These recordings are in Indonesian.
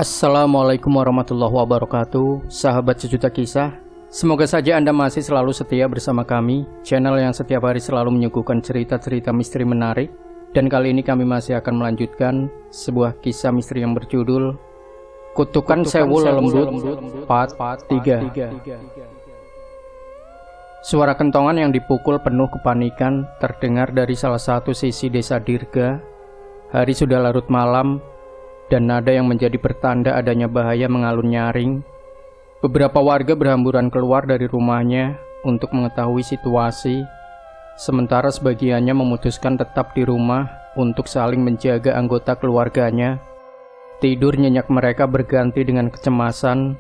Assalamualaikum warahmatullahi wabarakatuh, sahabat sejuta kisah. Semoga saja Anda masih selalu setia bersama kami, channel yang setiap hari selalu menyuguhkan cerita-cerita misteri menarik. Dan kali ini kami masih akan melanjutkan sebuah kisah misteri yang berjudul Kutukan Sewu Lelembut Part 3. Suara kentongan yang dipukul penuh kepanikan terdengar dari salah satu sisi desa Dirga. Hari sudah larut malam, dan nada yang menjadi pertanda adanya bahaya mengalun nyaring. Beberapa warga berhamburan keluar dari rumahnya untuk mengetahui situasi, sementara sebagiannya memutuskan tetap di rumah untuk saling menjaga anggota keluarganya. Tidur nyenyak mereka berganti dengan kecemasan.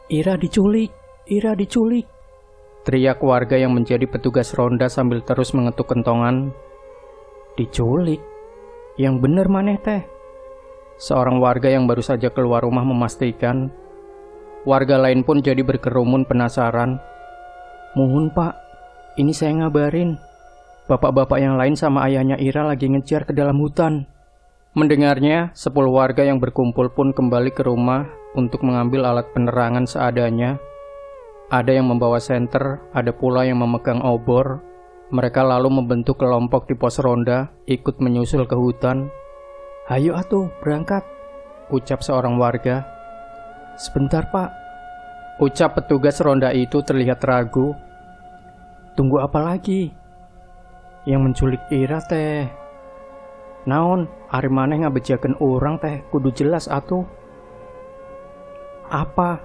"Ira diculik! Ira diculik!" teriak warga yang menjadi petugas ronda sambil terus mengetuk kentongan. "Diculik? Yang bener maneh teh?" Seorang warga yang baru saja keluar rumah memastikan. Warga lain pun jadi berkerumun penasaran. "Muhun pak, ini saya ngabarin. Bapak-bapak yang lain sama ayahnya Ira lagi ngejar ke dalam hutan." Mendengarnya, 10 warga yang berkumpul pun kembali ke rumah untuk mengambil alat penerangan seadanya. Ada yang membawa senter, ada pula yang memegang obor. Mereka lalu membentuk kelompok di pos ronda, ikut menyusul ke hutan. "Hayo atuh, berangkat," ucap seorang warga. "Sebentar pak," ucap petugas ronda itu terlihat ragu. "Tunggu apa lagi? Yang menculik Ira teh naon, ari maneh ngabejakeun urang teh kudu jelas atuh." "Apa?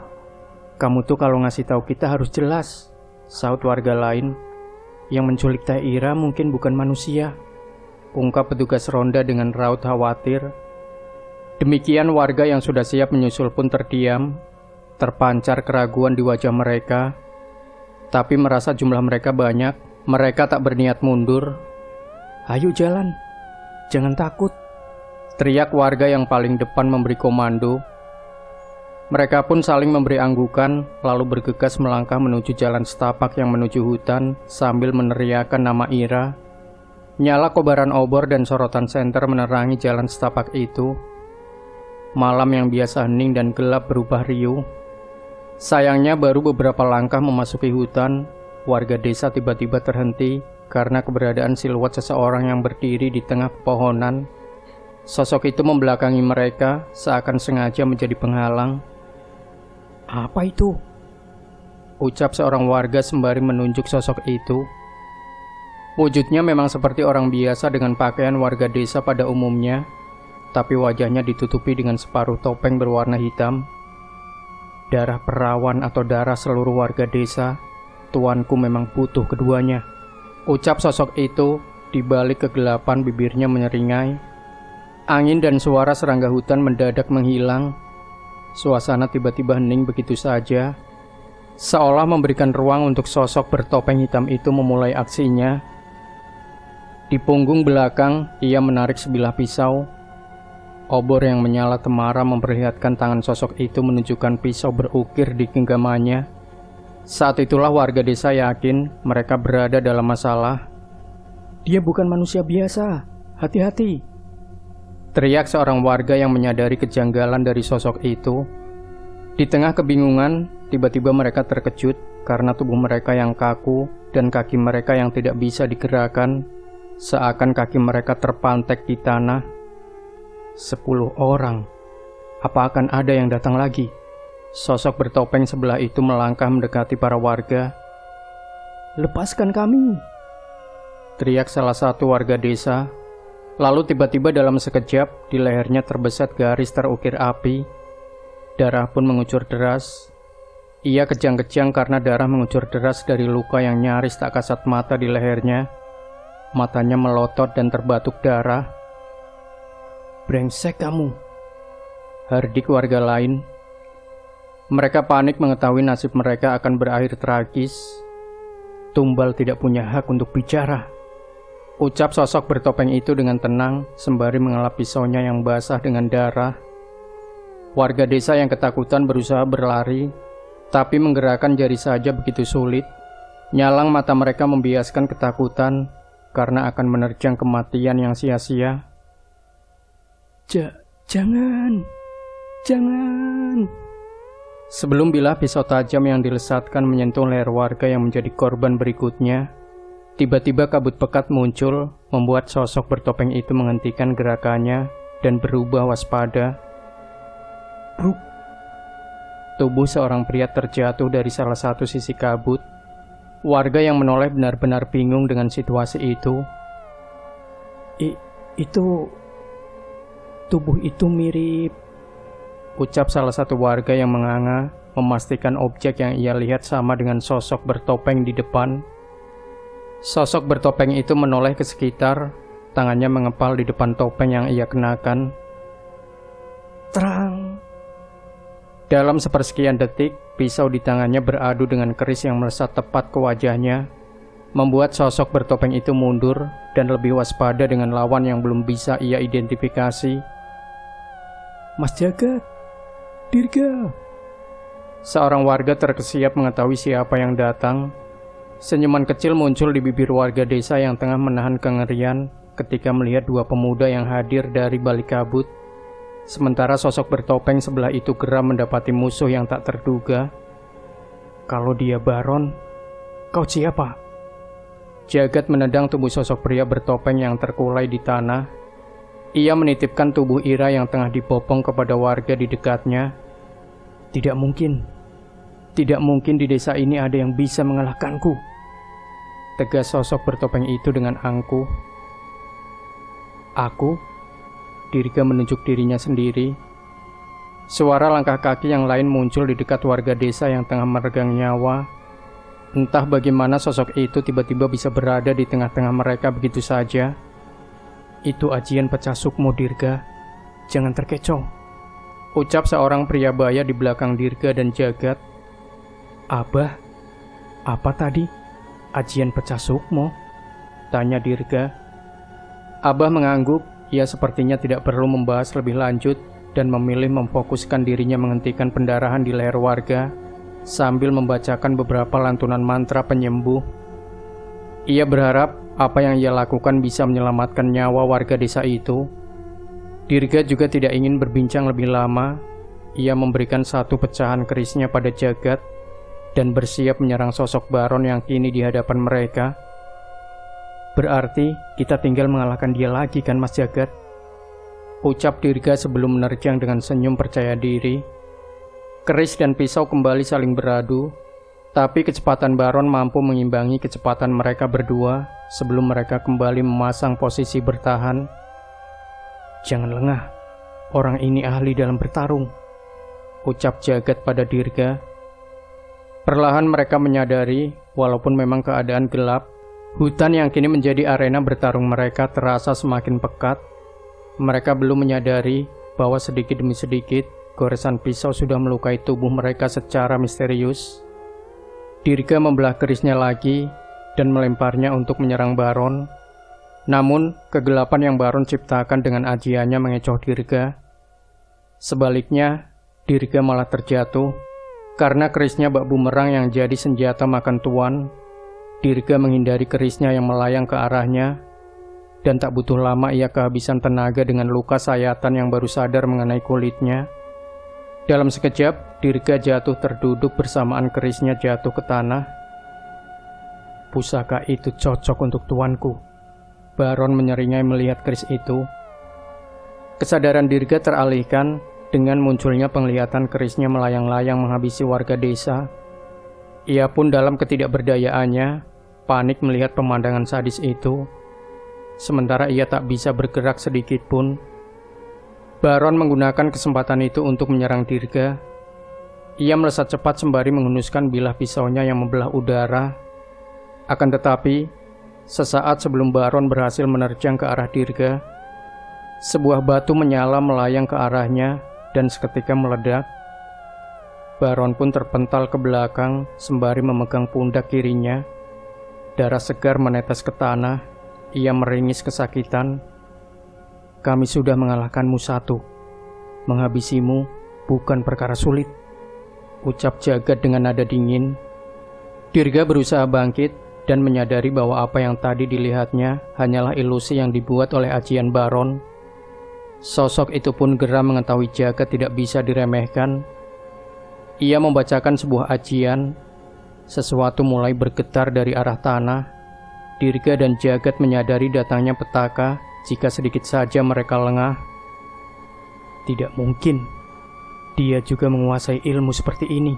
Kamu tuh kalau ngasih tahu kita harus jelas," saut warga lain. "Yang menculik teh Ira mungkin bukan manusia," ungkap petugas ronda dengan raut khawatir. Demikian warga yang sudah siap menyusul pun terdiam, terpancar keraguan di wajah mereka. Tapi merasa jumlah mereka banyak, mereka tak berniat mundur. "Ayo jalan, jangan takut," teriak warga yang paling depan memberi komando. Mereka pun saling memberi anggukan, lalu bergegas melangkah menuju jalan setapak yang menuju hutan sambil meneriakkan nama Ira. Nyala kobaran obor dan sorotan senter menerangi jalan setapak itu. Malam yang biasa hening dan gelap berubah riuh. Sayangnya baru beberapa langkah memasuki hutan, warga desa tiba-tiba terhenti karena keberadaan siluet seseorang yang berdiri di tengah pepohonan. Sosok itu membelakangi mereka seakan sengaja menjadi penghalang. "Apa itu?" ucap seorang warga sembari menunjuk sosok itu. Wujudnya memang seperti orang biasa dengan pakaian warga desa pada umumnya, tapi wajahnya ditutupi dengan separuh topeng berwarna hitam. "Darah perawan atau darah seluruh warga desa, tuanku memang butuh keduanya," ucap sosok itu. Di balik kegelapan bibirnya menyeringai. Angin dan suara serangga hutan mendadak menghilang. Suasana tiba-tiba hening begitu saja, seolah memberikan ruang untuk sosok bertopeng hitam itu memulai aksinya. Di punggung belakang, ia menarik sebilah pisau. Obor yang menyala temaram memperlihatkan tangan sosok itu menunjukkan pisau berukir di genggamannya. Saat itulah warga desa yakin mereka berada dalam masalah. "Dia bukan manusia biasa, hati-hati," teriak seorang warga yang menyadari kejanggalan dari sosok itu. Di tengah kebingungan, tiba-tiba mereka terkejut karena tubuh mereka yang kaku dan kaki mereka yang tidak bisa digerakkan. Seakan kaki mereka terpantek di tanah. 10 orang. Apa akan ada yang datang lagi? Sosok bertopeng sebelah itu melangkah mendekati para warga. "Lepaskan kami!" teriak salah satu warga desa. Lalu tiba-tiba dalam sekejap di lehernya terbeset garis terukir api. Darah pun mengucur deras. Ia kejang-kejang karena darah mengucur deras dari luka yang nyaris tak kasat mata di lehernya. Matanya melotot dan terbatuk darah. "Brengsek kamu!" hardik warga lain. Mereka panik mengetahui nasib mereka akan berakhir tragis. "Tumbal tidak punya hak untuk bicara," ucap sosok bertopeng itu dengan tenang sembari mengelap pisaunya yang basah dengan darah. Warga desa yang ketakutan berusaha berlari, tapi menggerakkan jari saja begitu sulit. Nyalang mata mereka membiaskan ketakutan karena akan menerjang kematian yang sia-sia. Jangan, Jangan! Sebelum bilah pisau tajam yang dilesatkan menyentuh leher warga yang menjadi korban berikutnya, tiba-tiba kabut pekat muncul, membuat sosok bertopeng itu menghentikan gerakannya dan berubah waspada. Bruk! Tubuh seorang pria terjatuh dari salah satu sisi kabut. Warga yang menoleh benar-benar bingung dengan situasi itu. Itu... tubuh itu mirip... ucap salah satu warga yang menganga, memastikan objek yang ia lihat sama dengan sosok bertopeng di depan. Sosok bertopeng itu menoleh ke sekitar, tangannya mengepal di depan topeng yang ia kenakan. Terang! Dalam sepersekian detik, pisau di tangannya beradu dengan keris yang melesat tepat ke wajahnya, membuat sosok bertopeng itu mundur dan lebih waspada dengan lawan yang belum bisa ia identifikasi. Mas Jagat! Dirga! Seorang warga terkesiap mengetahui siapa yang datang. Senyuman kecil muncul di bibir warga desa yang tengah menahan kengerian ketika melihat dua pemuda yang hadir dari balik kabut. Sementara sosok bertopeng sebelah itu geram mendapati musuh yang tak terduga. Kalau dia Baron, kau siapa? Jagat menendang tubuh sosok pria bertopeng yang terkulai di tanah. Ia menitipkan tubuh Ira yang tengah dibopong kepada warga di dekatnya. Tidak mungkin di desa ini ada yang bisa mengalahkanku, tegas sosok bertopeng itu dengan angkuh. Aku? Dirga menunjuk dirinya sendiri. Suara langkah kaki yang lain muncul di dekat warga desa yang tengah meregang nyawa. Entah bagaimana sosok itu tiba-tiba bisa berada di tengah-tengah mereka begitu saja. Itu ajian pecah sukmo, Dirga. Jangan terkecoh, ucap seorang pria baya di belakang Dirga dan Jagat. Abah, apa tadi? Ajian pecah sukmo? Tanya Dirga. Abah mengangguk. Ia sepertinya tidak perlu membahas lebih lanjut dan memilih memfokuskan dirinya menghentikan pendarahan di leher warga sambil membacakan beberapa lantunan mantra penyembuh. Ia berharap apa yang ia lakukan bisa menyelamatkan nyawa warga desa itu. Dirga juga tidak ingin berbincang lebih lama. Ia memberikan satu pecahan kerisnya pada Jagat dan bersiap menyerang sosok Baron yang kini di hadapan mereka. Berarti kita tinggal mengalahkan dia lagi kan Mas Jagat? Ucap Dirga sebelum menerjang dengan senyum percaya diri. Keris dan pisau kembali saling beradu, tapi kecepatan Baron mampu mengimbangi kecepatan mereka berdua sebelum mereka kembali memasang posisi bertahan. Jangan lengah, orang ini ahli dalam bertarung, ucap Jagat pada Dirga. Perlahan mereka menyadari, walaupun memang keadaan gelap, hutan yang kini menjadi arena bertarung mereka terasa semakin pekat. Mereka belum menyadari bahwa sedikit demi sedikit goresan pisau sudah melukai tubuh mereka secara misterius. Dirga membelah kerisnya lagi dan melemparnya untuk menyerang Baron. Namun, kegelapan yang Baron ciptakan dengan ajiannya mengecoh Dirga. Sebaliknya, Dirga malah terjatuh karena kerisnya bak bumerang yang jadi senjata makan tuan. Dirga menghindari kerisnya yang melayang ke arahnya, dan tak butuh lama ia kehabisan tenaga dengan luka sayatan yang baru sadar mengenai kulitnya. Dalam sekejap, Dirga jatuh terduduk bersamaan kerisnya jatuh ke tanah. Pusaka itu cocok untuk tuanku. Baron menyeringai melihat keris itu. Kesadaran Dirga teralihkan dengan munculnya penglihatan kerisnya melayang-layang menghabisi warga desa. Ia pun dalam ketidakberdayaannya panik melihat pemandangan sadis itu. Sementara ia tak bisa bergerak sedikit pun. Baron menggunakan kesempatan itu untuk menyerang Dirga. Ia melesat cepat sembari menghunuskan bilah pisaunya yang membelah udara. Akan tetapi, sesaat sebelum Baron berhasil menerjang ke arah Dirga, sebuah batu menyala melayang ke arahnya dan seketika meledak. Baron pun terpental ke belakang sembari memegang pundak kirinya. Darah segar menetes ke tanah. Ia meringis kesakitan. Kami sudah mengalahkanmu satu. Menghabisimu bukan perkara sulit, ucap Jagat dengan nada dingin. Dirga berusaha bangkit dan menyadari bahwa apa yang tadi dilihatnya hanyalah ilusi yang dibuat oleh ajian Baron. Sosok itu pun geram mengetahui jagat tidak bisa diremehkan. Ia membacakan sebuah ajian. Sesuatu mulai bergetar dari arah tanah. Dirga dan jagat menyadari datangnya petaka jika sedikit saja mereka lengah. Tidak mungkin. Dia juga menguasai ilmu seperti ini.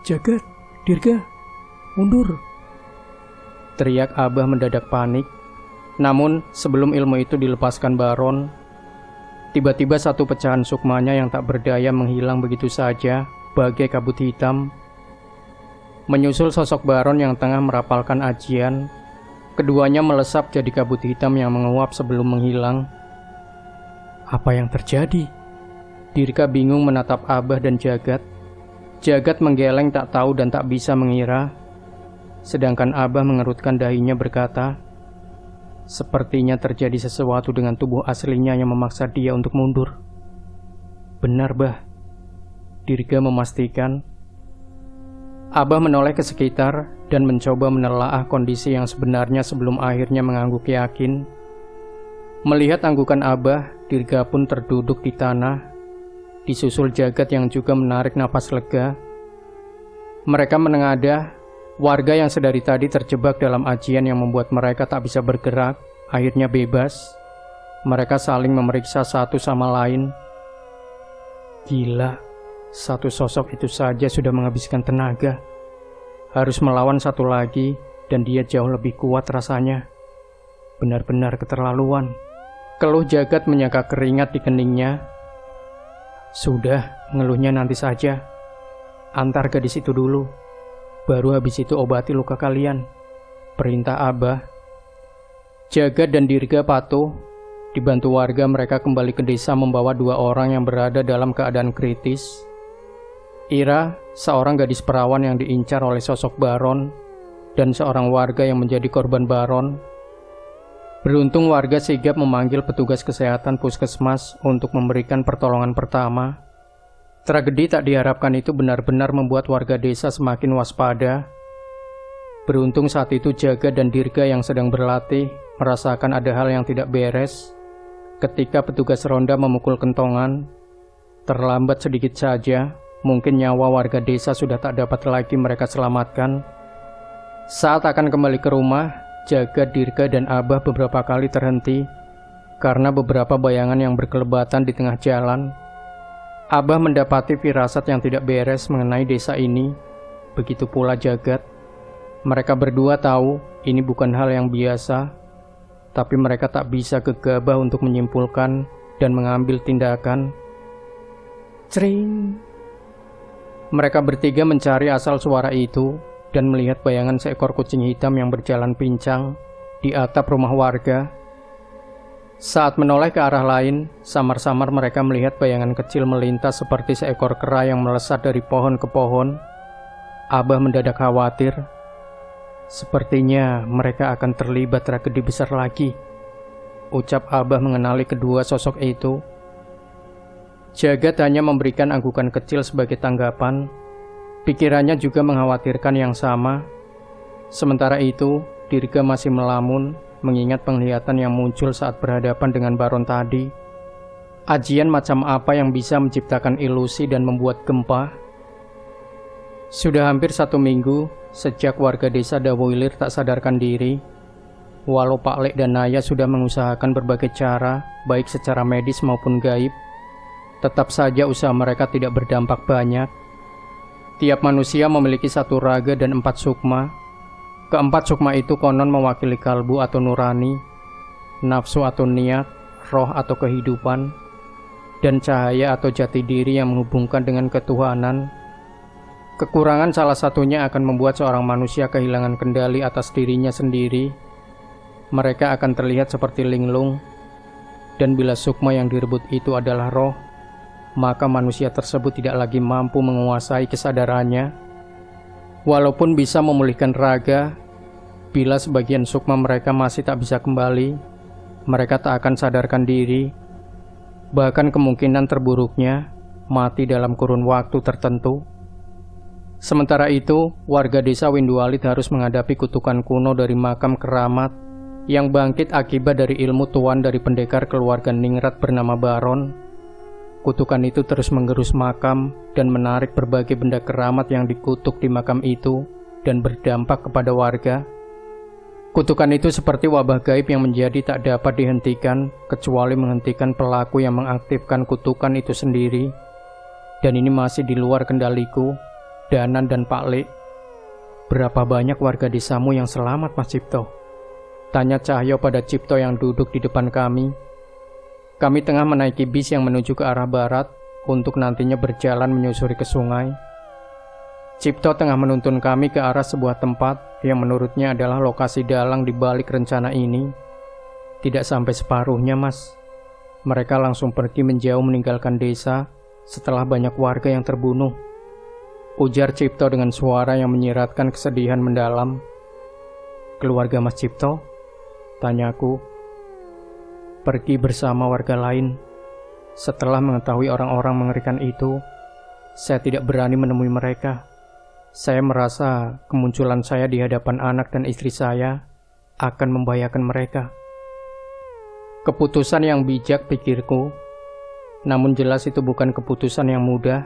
Jagat, Dirga, mundur. Teriak Abah mendadak panik. Namun sebelum ilmu itu dilepaskan Baron, tiba-tiba satu pecahan sukmanya yang tak berdaya menghilang begitu saja bagai kabut hitam. Menyusul sosok Baron yang tengah merapalkan ajian, keduanya melesap jadi kabut hitam yang menguap sebelum menghilang. Apa yang terjadi? Dirga bingung menatap Abah dan Jagat. Jagat menggeleng tak tahu dan tak bisa mengira. Sedangkan Abah mengerutkan dahinya berkata, sepertinya terjadi sesuatu dengan tubuh aslinya yang memaksa dia untuk mundur. Benar, Bah. Dirga memastikan. Abah menoleh ke sekitar dan mencoba menelaah kondisi yang sebenarnya sebelum akhirnya mengangguk yakin. Melihat anggukan Abah, Dirga pun terduduk di tanah, disusul Jagat yang juga menarik napas lega. Mereka menengadah, warga yang sedari tadi terjebak dalam ajian yang membuat mereka tak bisa bergerak, akhirnya bebas. Mereka saling memeriksa satu sama lain. Gila, satu sosok itu saja sudah menghabiskan tenaga. Harus melawan satu lagi, dan dia jauh lebih kuat rasanya. Benar-benar keterlaluan. Keluh Jagat menyangka keringat di keningnya. Sudah, ngeluhnya nanti saja. Antar gadis itu dulu. Baru habis itu obati luka kalian. Perintah Abah. Jagat dan Dirga patuh. Dibantu warga mereka kembali ke desa membawa dua orang yang berada dalam keadaan kritis. Ira, seorang gadis perawan yang diincar oleh sosok Baron, dan seorang warga yang menjadi korban Baron. Beruntung warga sigap memanggil petugas kesehatan puskesmas untuk memberikan pertolongan pertama. Tragedi tak diharapkan itu benar-benar membuat warga desa semakin waspada. Beruntung saat itu Jagat dan Dirga yang sedang berlatih merasakan ada hal yang tidak beres. Ketika petugas ronda memukul kentongan, terlambat sedikit saja, mungkin nyawa warga desa sudah tak dapat lagi mereka selamatkan. Saat akan kembali ke rumah, Jagat, Dirga, dan Abah beberapa kali terhenti karena beberapa bayangan yang berkelebatan di tengah jalan. Abah mendapati firasat yang tidak beres mengenai desa ini, begitu pula Jagat. Mereka berdua tahu ini bukan hal yang biasa, tapi mereka tak bisa gegabah untuk menyimpulkan dan mengambil tindakan. Cering! Mereka bertiga mencari asal suara itu dan melihat bayangan seekor kucing hitam yang berjalan pincang di atap rumah warga. Saat menoleh ke arah lain, samar-samar mereka melihat bayangan kecil melintas seperti seekor kera yang melesat dari pohon ke pohon. Abah mendadak khawatir. Sepertinya mereka akan terlibat tragedi besar lagi, ucap Abah mengenali kedua sosok itu. Jagat hanya memberikan anggukan kecil sebagai tanggapan. Pikirannya juga mengkhawatirkan yang sama. Sementara itu, Dirga masih melamun, mengingat penglihatan yang muncul saat berhadapan dengan Baron tadi. Ajian macam apa yang bisa menciptakan ilusi dan membuat gempa? Sudah hampir 1 minggu sejak warga desa Dawoilir tak sadarkan diri. Walau Pak Lek dan Naya sudah mengusahakan berbagai cara, baik secara medis maupun gaib, tetap saja usaha mereka tidak berdampak banyak. Tiap manusia memiliki 1 raga dan 4 sukma. Keempat sukma itu konon mewakili kalbu atau nurani, nafsu atau niat, roh atau kehidupan, dan cahaya atau jati diri yang menghubungkan dengan ketuhanan. Kekurangan salah satunya akan membuat seorang manusia kehilangan kendali atas dirinya sendiri. Mereka akan terlihat seperti linglung, dan bila sukma yang direbut itu adalah roh, maka manusia tersebut tidak lagi mampu menguasai kesadarannya. Walaupun bisa memulihkan raga, bila sebagian sukma mereka masih tak bisa kembali, mereka tak akan sadarkan diri. Bahkan kemungkinan terburuknya, mati dalam kurun waktu tertentu. Sementara itu, warga desa Windualit harus menghadapi kutukan kuno dari makam keramat yang bangkit akibat dari ilmu tuan dari pendekar keluarga Ningrat bernama Baron. Kutukan itu terus menggerus makam dan menarik berbagai benda keramat yang dikutuk di makam itu dan berdampak kepada warga. Kutukan itu seperti wabah gaib yang menjadi tak dapat dihentikan kecuali menghentikan pelaku yang mengaktifkan kutukan itu sendiri. Dan ini masih di luar kendaliku, Danan dan Pak Lek. Berapa banyak warga desamu yang selamat, Mas Cipto? Tanya Cahyo pada Cipto yang duduk di depan kami. Kami tengah menaiki bis yang menuju ke arah barat untuk nantinya berjalan menyusuri ke sungai. Cipto tengah menuntun kami ke arah sebuah tempat yang menurutnya adalah lokasi dalang di balik rencana ini. Tidak sampai separuhnya, Mas. Mereka langsung pergi menjauh meninggalkan desa setelah banyak warga yang terbunuh. Ujar Cipto dengan suara yang menyiratkan kesedihan mendalam. Keluarga Mas Cipto? Tanyaku. Pergi bersama warga lain. Setelah mengetahui orang-orang mengerikan itu, saya tidak berani menemui mereka. Saya merasa kemunculan saya di hadapan anak dan istri saya akan membahayakan mereka. Keputusan yang bijak, pikirku. Namun jelas itu bukan keputusan yang mudah.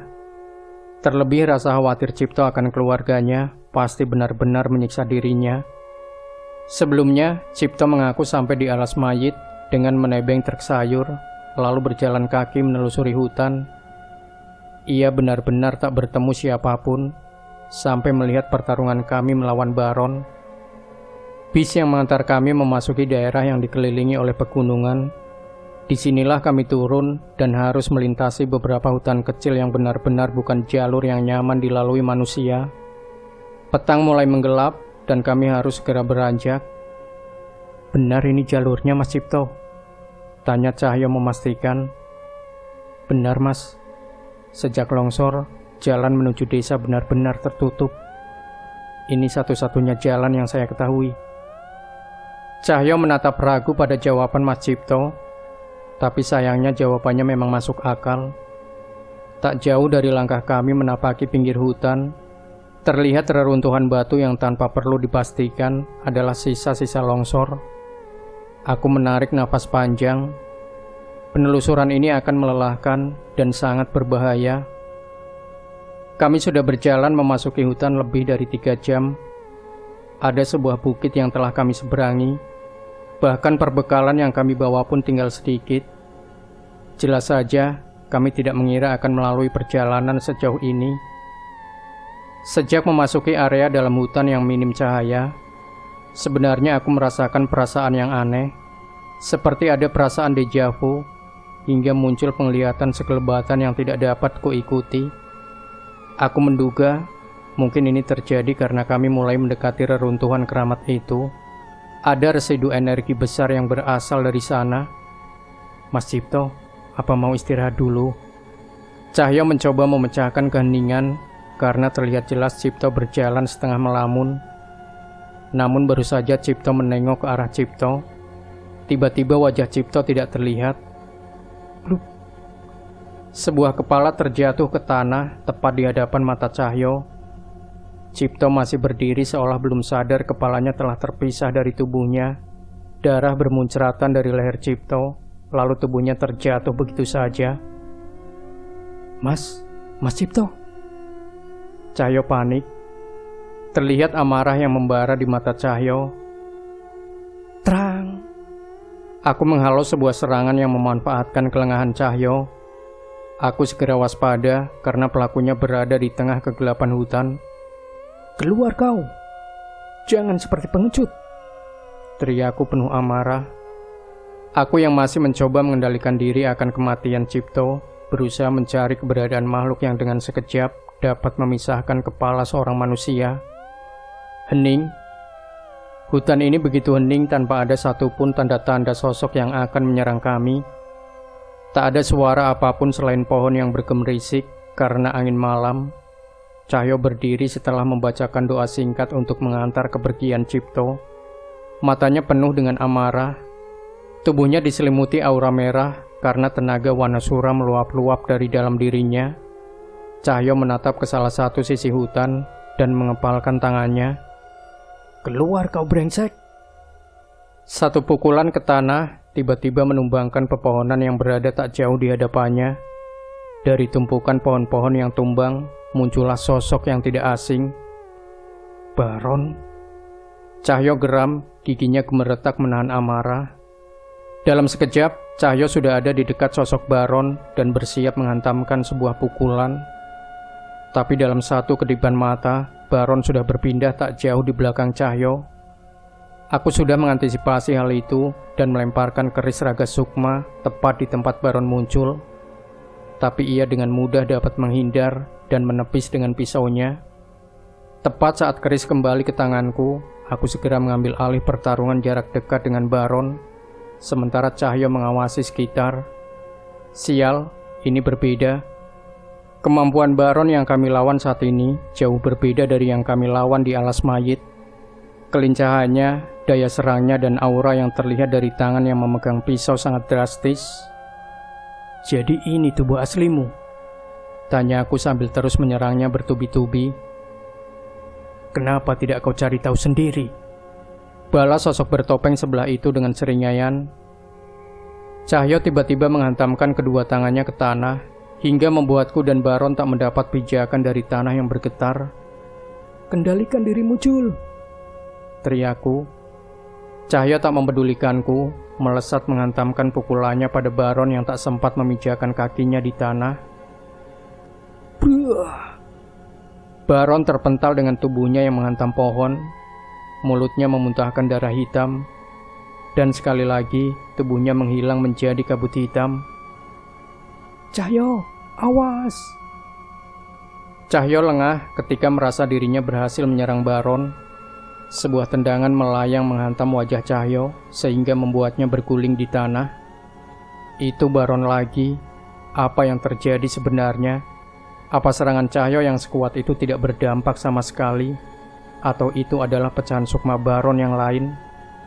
Terlebih rasa khawatir Cipto akan keluarganya pasti benar-benar menyiksa dirinya. Sebelumnya, Cipto mengaku sampai di alas mayit dengan menebeng truk sayur, lalu berjalan kaki menelusuri hutan. Ia benar-benar tak bertemu siapapun, sampai melihat pertarungan kami melawan Baron. Bis yang mengantar kami memasuki daerah yang dikelilingi oleh pegunungan. Disinilah kami turun dan harus melintasi beberapa hutan kecil yang benar-benar bukan jalur yang nyaman dilalui manusia. Petang mulai menggelap dan kami harus segera beranjak. Benar ini jalurnya, Mas Cipto? Tanya Cahyo memastikan. Benar, Mas. Sejak longsor, jalan menuju desa benar-benar tertutup. Ini satu-satunya jalan yang saya ketahui. Cahyo menatap ragu pada jawaban Mas Cipto, tapi sayangnya jawabannya memang masuk akal. Tak jauh dari langkah kami menapaki pinggir hutan, terlihat reruntuhan batu yang tanpa perlu dipastikan adalah sisa-sisa longsor. Aku menarik nafas panjang. Penelusuran ini akan melelahkan dan sangat berbahaya. Kami sudah berjalan memasuki hutan lebih dari 3 jam. Ada sebuah bukit yang telah kami seberangi. Bahkan perbekalan yang kami bawa pun tinggal sedikit. Jelas saja, kami tidak mengira akan melalui perjalanan sejauh ini. Sejak memasuki area dalam hutan yang minim cahaya, sebenarnya aku merasakan perasaan yang aneh, seperti ada perasaan deja vu, hingga muncul penglihatan sekelebatan yang tidak dapat kuikuti. Aku menduga, mungkin ini terjadi karena kami mulai mendekati reruntuhan keramat itu. Ada residu energi besar yang berasal dari sana. Mas Cipto, apa mau istirahat dulu? Cahyo mencoba memecahkan keheningan, karena terlihat jelas Cipto berjalan setengah melamun. Namun baru saja Cipto menengok ke arah Cipto, tiba-tiba wajah Cipto tidak terlihat. Bluk. Sebuah kepala terjatuh ke tanah tepat di hadapan mata Cahyo. Cipto masih berdiri seolah belum sadar kepalanya telah terpisah dari tubuhnya. Darah bermunceratan dari leher Cipto, lalu tubuhnya terjatuh begitu saja. Mas Cipto. Cahyo panik. Terlihat amarah yang membara di mata Cahyo. Terang. Aku menghalau sebuah serangan yang memanfaatkan kelengahan Cahyo. Aku segera waspada karena pelakunya berada di tengah kegelapan hutan. Keluar kau. Jangan seperti pengecut. Teriakku penuh amarah. Aku yang masih mencoba mengendalikan diri akan kematian Cipto, berusaha mencari keberadaan makhluk yang dengan sekejap dapat memisahkan kepala seorang manusia. Hening. Hutan ini begitu hening tanpa ada satupun tanda-tanda sosok yang akan menyerang kami. Tak ada suara apapun selain pohon yang bergemerisik karena angin malam. Cahyo berdiri setelah membacakan doa singkat untuk mengantar kepergian Cipto. Matanya penuh dengan amarah. Tubuhnya diselimuti aura merah karena tenaga warna suram meluap-luap dari dalam dirinya. Cahyo menatap ke salah satu sisi hutan dan mengepalkan tangannya. Keluar kau brengsek. Satu pukulan ke tanah tiba-tiba menumbangkan pepohonan yang berada tak jauh di hadapannya. Dari tumpukan pohon-pohon yang tumbang, muncullah sosok yang tidak asing. Baron. Cahyo geram, giginya gemeretak menahan amarah. Dalam sekejap, Cahyo sudah ada di dekat sosok Baron dan bersiap menghantamkan sebuah pukulan. Tapi dalam satu kedipan mata, Baron sudah berpindah tak jauh di belakang Cahyo. Aku sudah mengantisipasi hal itu dan melemparkan keris Raga Sukma tepat di tempat Baron muncul. Tapi ia dengan mudah dapat menghindar dan menepis dengan pisaunya. Tepat saat keris kembali ke tanganku, aku segera mengambil alih pertarungan jarak dekat dengan Baron, sementara Cahyo mengawasi sekitar. Sial, ini berbeda. Kemampuan Baron yang kami lawan saat ini jauh berbeda dari yang kami lawan di alas mayit. Kelincahannya, daya serangnya, dan aura yang terlihat dari tangan yang memegang pisau sangat drastis. Jadi ini tubuh aslimu? Tanya aku sambil terus menyerangnya bertubi-tubi. Kenapa tidak kau cari tahu sendiri? Balas sosok bertopeng sebelah itu dengan seringayan. Cahyo tiba-tiba menghantamkan kedua tangannya ke tanah, hingga membuatku dan Baron tak mendapat pijakan dari tanah yang bergetar. Kendalikan dirimu, Jul, teriakku. Cahyo tak mempedulikanku, melesat menghantamkan pukulannya pada Baron yang tak sempat memijakan kakinya di tanah. Buah! Baron terpental dengan tubuhnya yang menghantam pohon, mulutnya memuntahkan darah hitam, dan sekali lagi tubuhnya menghilang menjadi kabut hitam. Cahyo, awas! Cahyo lengah ketika merasa dirinya berhasil menyerang Baron. Sebuah tendangan melayang menghantam wajah Cahyo sehingga membuatnya berguling di tanah. Itu Baron lagi. Apa yang terjadi sebenarnya? Apa serangan Cahyo yang sekuat itu tidak berdampak sama sekali? Atau itu adalah pecahan sukma Baron yang lain?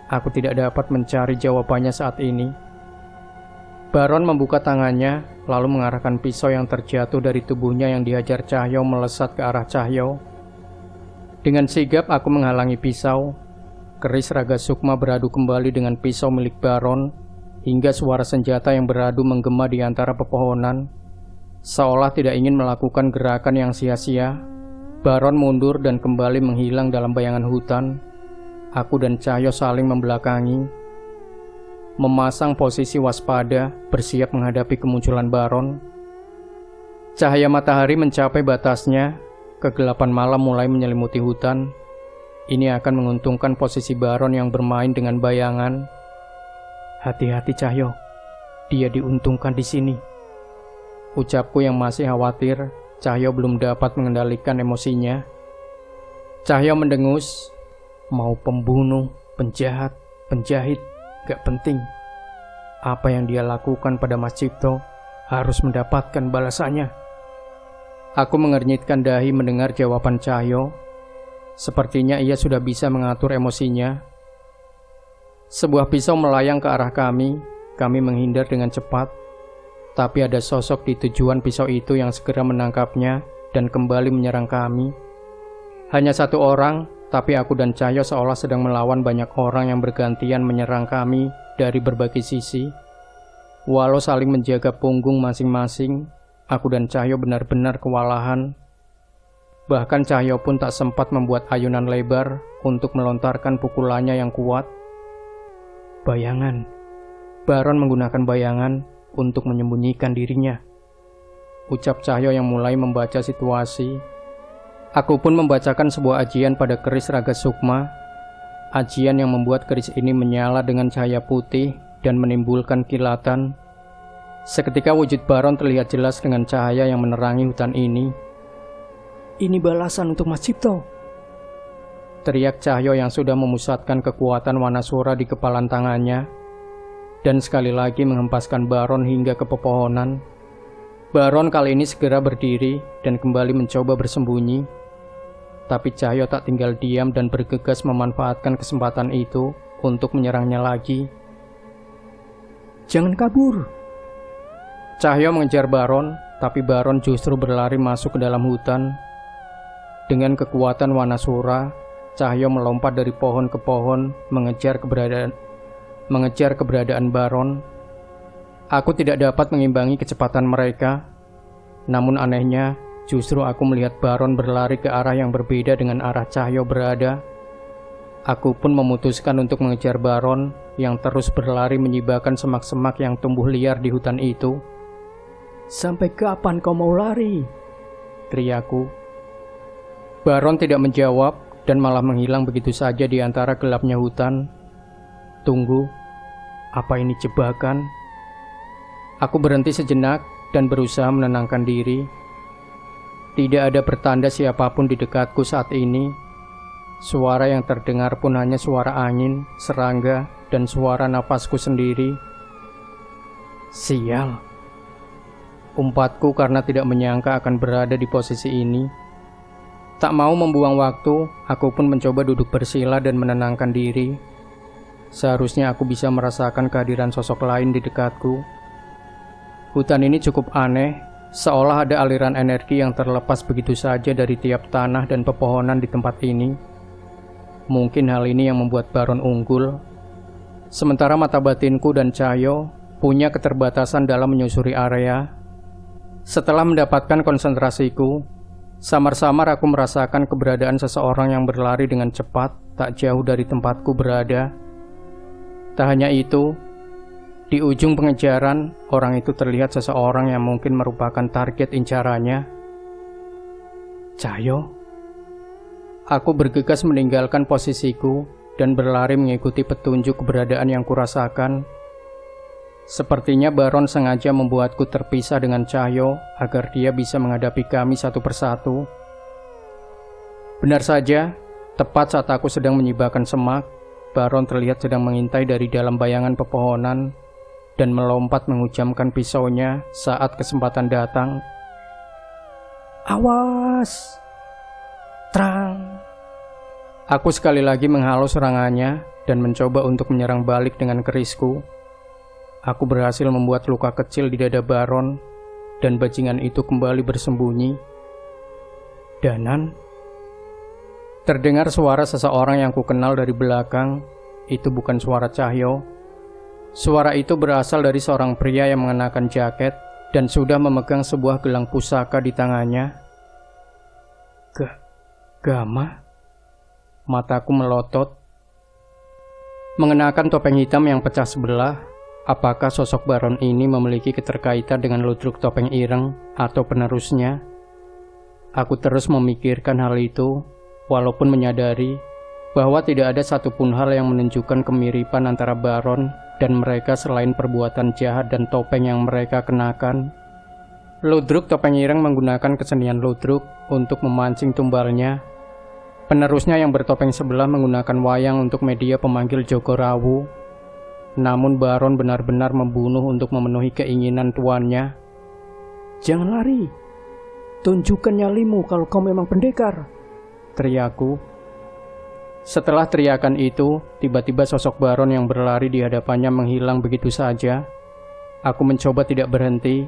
Aku tidak dapat mencari jawabannya saat ini. Baron membuka tangannya, lalu mengarahkan pisau yang terjatuh dari tubuhnya yang dihajar Cahyo melesat ke arah Cahyo. Dengan sigap aku menghalangi pisau. Keris Raga Sukma beradu kembali dengan pisau milik Baron, hingga suara senjata yang beradu menggema di antara pepohonan. Seolah tidak ingin melakukan gerakan yang sia-sia, Baron mundur dan kembali menghilang dalam bayangan hutan. Aku dan Cahyo saling membelakangi, memasang posisi waspada, bersiap menghadapi kemunculan Baron. Cahaya matahari mencapai batasnya. Kegelapan malam mulai menyelimuti hutan. Ini akan menguntungkan posisi Baron yang bermain dengan bayangan. Hati-hati Cahyo, dia diuntungkan di sini. Ucapku yang masih khawatir. Cahyo belum dapat mengendalikan emosinya. Cahyo mendengus. Mau pembunuh, penjahat, penjahit, gak penting. Apa yang dia lakukan pada Mas Cipto harus mendapatkan balasannya. Aku mengernyitkan dahi mendengar jawaban Cahyo. Sepertinya ia sudah bisa mengatur emosinya. Sebuah pisau melayang ke arah kami. Kami menghindar dengan cepat. Tapi ada sosok di tujuan pisau itu yang segera menangkapnya dan kembali menyerang kami. Hanya satu orang, tapi aku dan Cahyo seolah sedang melawan banyak orang yang bergantian menyerang kami dari berbagai sisi. Walau saling menjaga punggung masing-masing, aku dan Cahyo benar-benar kewalahan. Bahkan Cahyo pun tak sempat membuat ayunan lebar untuk melontarkan pukulannya yang kuat. Bayangan. Baron menggunakan bayangan untuk menyembunyikan dirinya. Ucap Cahyo yang mulai membaca situasi. Aku pun membacakan sebuah ajian pada keris Raga Sukma. Ajian yang membuat keris ini menyala dengan cahaya putih dan menimbulkan kilatan. Seketika wujud Baron terlihat jelas dengan cahaya yang menerangi hutan ini. Ini balasan untuk Mas Cipto, teriak Cahyo yang sudah memusatkan kekuatan Wanasura di kepalan tangannya, dan sekali lagi menghempaskan Baron hingga ke pepohonan. Baron kali ini segera berdiri dan kembali mencoba bersembunyi. Tapi Cahyo tak tinggal diam dan bergegas memanfaatkan kesempatan itu untuk menyerangnya lagi. Jangan kabur! Cahyo mengejar Baron, tapi Baron justru berlari masuk ke dalam hutan. Dengan kekuatan Wanasura, Cahyo melompat dari pohon ke pohon mengejar keberadaan. mengejar keberadaan Baron. Aku tidak dapat mengimbangi kecepatan mereka. Namun anehnya, justru aku melihat Baron berlari ke arah yang berbeda dengan arah Cahyo berada. Aku pun memutuskan untuk mengejar Baron yang terus berlari menyibakkan semak-semak yang tumbuh liar di hutan itu. "Sampai kapan kau mau lari?" teriakku. Baron tidak menjawab dan malah menghilang begitu saja di antara gelapnya hutan. Tunggu, apa ini jebakan? Aku berhenti sejenak dan berusaha menenangkan diri. Tidak ada pertanda siapapun di dekatku saat ini. Suara yang terdengar pun hanya suara angin, serangga, dan suara napasku sendiri. Sial. Umpatku karena tidak menyangka akan berada di posisi ini. Tak mau membuang waktu, aku pun mencoba duduk bersila dan menenangkan diri. Seharusnya aku bisa merasakan kehadiran sosok lain di dekatku. Hutan ini cukup aneh, seolah ada aliran energi yang terlepas begitu saja dari tiap tanah dan pepohonan di tempat ini. Mungkin hal ini yang membuat Baron unggul. Sementara mata batinku dan Cahyo punya keterbatasan dalam menyusuri area. Setelah mendapatkan konsentrasiku, samar-samar aku merasakan keberadaan seseorang yang berlari dengan cepat tak jauh dari tempatku berada. Tak hanya itu, di ujung pengejaran, orang itu terlihat seseorang yang mungkin merupakan target incarannya. Cahyo. Aku bergegas meninggalkan posisiku dan berlari mengikuti petunjuk keberadaan yang kurasakan. Sepertinya Baron sengaja membuatku terpisah dengan Cahyo agar dia bisa menghadapi kami satu persatu. Benar saja, tepat saat aku sedang menyibakkan semak, Baron terlihat sedang mengintai dari dalam bayangan pepohonan dan melompat menghujamkan pisaunya saat kesempatan datang. Awas! Terang! Aku sekali lagi menghalau serangannya dan mencoba untuk menyerang balik dengan kerisku. Aku berhasil membuat luka kecil di dada Baron, dan bajingan itu kembali bersembunyi. Danan? Terdengar suara seseorang yang kukenal dari belakang. Itu bukan suara Cahyo. Suara itu berasal dari seorang pria yang mengenakan jaket dan sudah memegang sebuah gelang pusaka di tangannya. Gama? Mataku melotot. Mengenakan topeng hitam yang pecah sebelah. Apakah sosok Baron ini memiliki keterkaitan dengan Ludruk Topeng Ireng atau penerusnya? Aku terus memikirkan hal itu, walaupun menyadari bahwa tidak ada satupun hal yang menunjukkan kemiripan antara Baron dan mereka selain perbuatan jahat dan topeng yang mereka kenakan. Ludruk Topeng Ireng menggunakan kesenian Ludruk untuk memancing tumbalnya. Penerusnya yang bertopeng sebelah menggunakan wayang untuk media pemanggil Jogorawu. Namun Baron benar-benar membunuh untuk memenuhi keinginan tuannya. Jangan lari. Tunjukkan nyalimu kalau kau memang pendekar, teriakku. Setelah teriakan itu, tiba-tiba sosok Baron yang berlari di hadapannya menghilang begitu saja. Aku mencoba tidak berhenti,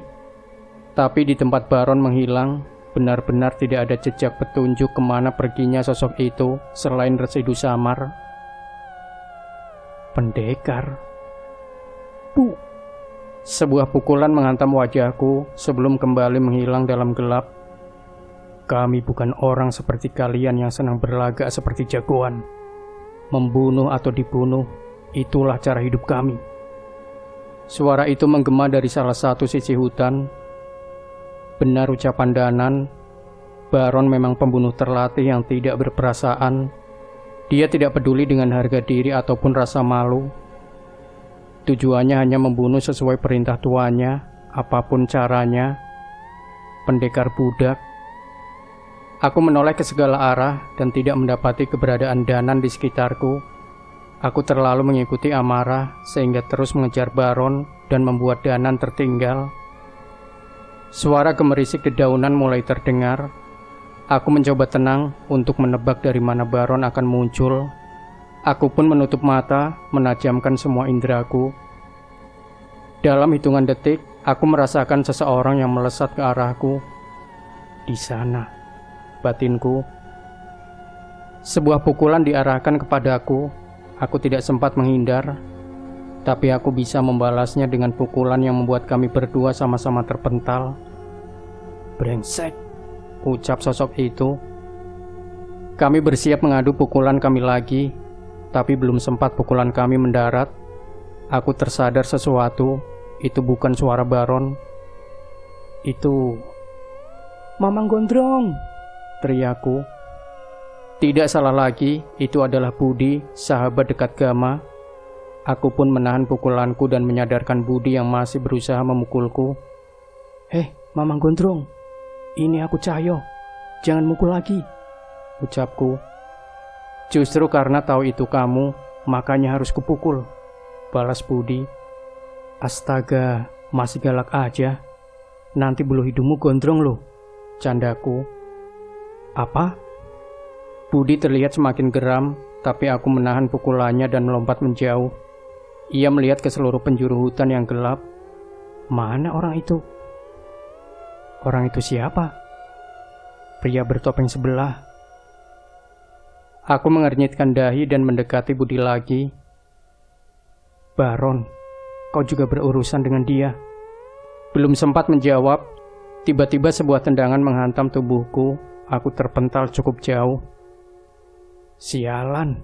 tapi di tempat Baron menghilang, benar-benar tidak ada jejak petunjuk kemana perginya sosok itu selain residu samar. Pendekar. Sebuah pukulan menghantam wajahku sebelum kembali menghilang dalam gelap. Kami bukan orang seperti kalian yang senang berlagak seperti jagoan. Membunuh atau dibunuh, itulah cara hidup kami. Suara itu menggema dari salah satu sisi hutan. Benar ucapan Danan, Baron memang pembunuh terlatih yang tidak berperasaan. Dia tidak peduli dengan harga diri ataupun rasa malu. Tujuannya hanya membunuh sesuai perintah tuannya, apapun caranya. Pendekar budak. Aku menoleh ke segala arah dan tidak mendapati keberadaan Danan di sekitarku. Aku terlalu mengikuti amarah sehingga terus mengejar Baron dan membuat Danan tertinggal. Suara gemerisik dedaunan mulai terdengar. Aku mencoba tenang untuk menebak dari mana Baron akan muncul. Aku pun menutup mata, menajamkan semua indraku. Dalam hitungan detik, aku merasakan seseorang yang melesat ke arahku. Di sana, batinku. Sebuah pukulan diarahkan kepadaku. Aku tidak sempat menghindar. tapi aku bisa membalasnya dengan pukulan yang membuat kami berdua sama-sama terpental. "Brengsek," ucap sosok itu. Kami bersiap mengadu pukulan kami lagi, tapi belum sempat pukulan kami mendarat, aku tersadar sesuatu. Itu bukan suara Baron. Itu "Mamang Gondrong!" teriakku. Tidak salah lagi, itu adalah Budi, sahabat dekat Gama. Aku pun menahan pukulanku dan menyadarkan Budi yang masih berusaha memukulku. Mamang Gondrong, ini aku Cahyo, jangan mukul lagi," ucapku. "Justru karena tahu itu kamu, makanya harus kupukul," balas Budi. "Astaga, masih galak aja. Nanti bulu hidungmu gondrong loh," candaku. "Apa?" Budi terlihat semakin geram, tapi aku menahan pukulannya dan melompat menjauh. Ia melihat ke seluruh penjuru hutan yang gelap. "Mana orang itu?" "Orang itu siapa?" "Pria bertopeng sebelah." Aku mengernyitkan dahi dan mendekati Budi lagi. "Baron, kau juga berurusan dengan dia?" Belum sempat menjawab, tiba-tiba sebuah tendangan menghantam tubuhku. Aku terpental cukup jauh. "Sialan,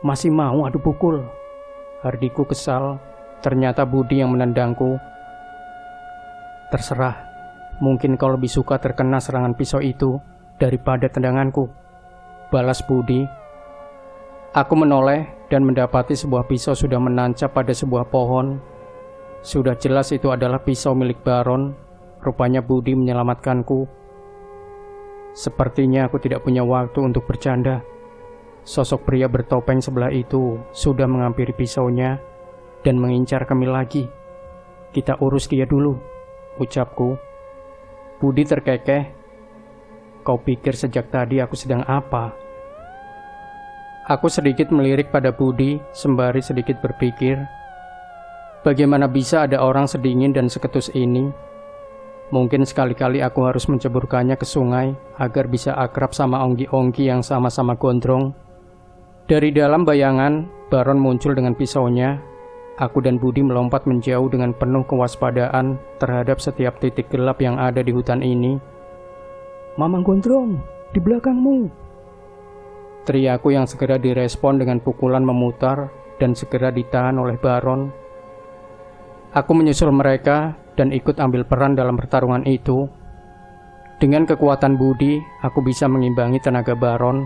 masih mau adu pukul?" Hardiku kesal. Ternyata Budi yang menendangku. "Terserah, mungkin kau lebih suka terkena serangan pisau itu daripada tendanganku," balas Budi. Aku menoleh dan mendapati sebuah pisau sudah menancap pada sebuah pohon. Sudah jelas itu adalah pisau milik Baron. Rupanya Budi menyelamatkanku. Sepertinya aku tidak punya waktu untuk bercanda. Sosok pria bertopeng sebelah itu sudah mengampiri pisaunya dan mengincar kami lagi. "Kita urus dia dulu," ucapku. Budi terkekeh. "Kau pikir sejak tadi aku sedang apa?" Aku sedikit melirik pada Budi sembari sedikit berpikir, bagaimana bisa ada orang sedingin dan seketus ini? Mungkin sekali-kali aku harus menceburkannya ke sungai agar bisa akrab sama onggi-onggi yang sama-sama gondrong. Dari dalam bayangan, Baron muncul dengan pisaunya. Aku dan Budi melompat menjauh dengan penuh kewaspadaan terhadap setiap titik gelap yang ada di hutan ini. "Mamang Gondrong, di belakangmu!" teriakku yang segera direspon dengan pukulan memutar dan segera ditahan oleh Baron. Aku menyusul mereka dan ikut ambil peran dalam pertarungan itu. Dengan kekuatan Budi, aku bisa mengimbangi tenaga Baron.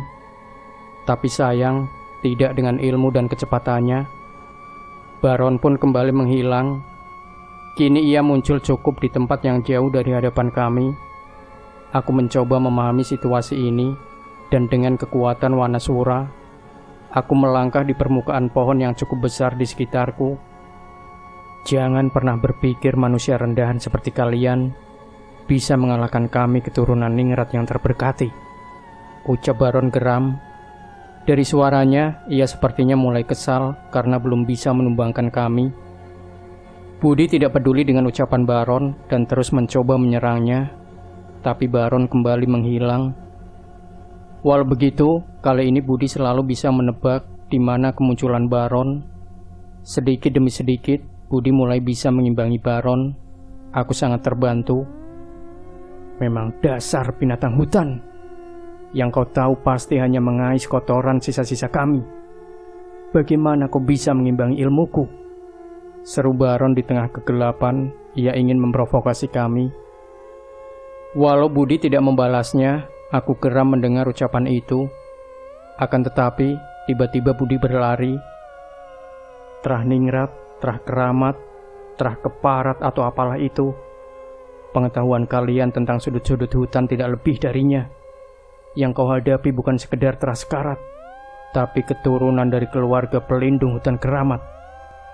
Tapi sayang, tidak dengan ilmu dan kecepatannya. Baron pun kembali menghilang. Kini ia muncul cukup di tempat yang jauh dari hadapan kami. Aku mencoba memahami situasi ini, dan dengan kekuatan Wanasura, aku melangkah di permukaan pohon yang cukup besar di sekitarku. "Jangan pernah berpikir manusia rendahan seperti kalian bisa mengalahkan kami keturunan ningrat yang terberkati," ucap Baron geram. Dari suaranya, ia sepertinya mulai kesal karena belum bisa menumbangkan kami. Budi tidak peduli dengan ucapan Baron dan terus mencoba menyerangnya, tapi Baron kembali menghilang. Walau begitu, kali ini Budi selalu bisa menebak di mana kemunculan Baron. Sedikit demi sedikit, Budi mulai bisa mengimbangi Baron. Aku sangat terbantu. "Memang dasar binatang hutan. Yang kau tahu pasti hanya mengais kotoran sisa-sisa kami. Bagaimana kau bisa mengimbangi ilmuku?" seru Baron di tengah kegelapan. Ia ingin memprovokasi kami. Walau Budi tidak membalasnya, aku geram mendengar ucapan itu. Akan tetapi, tiba-tiba Budi berlari. Terah ningrat, terah keramat, terah keparat atau apalah itu. Pengetahuan kalian tentang sudut-sudut hutan tidak lebih darinya. Yang kau hadapi bukan sekedar terah sekarat, tapi keturunan dari keluarga pelindung hutan keramat.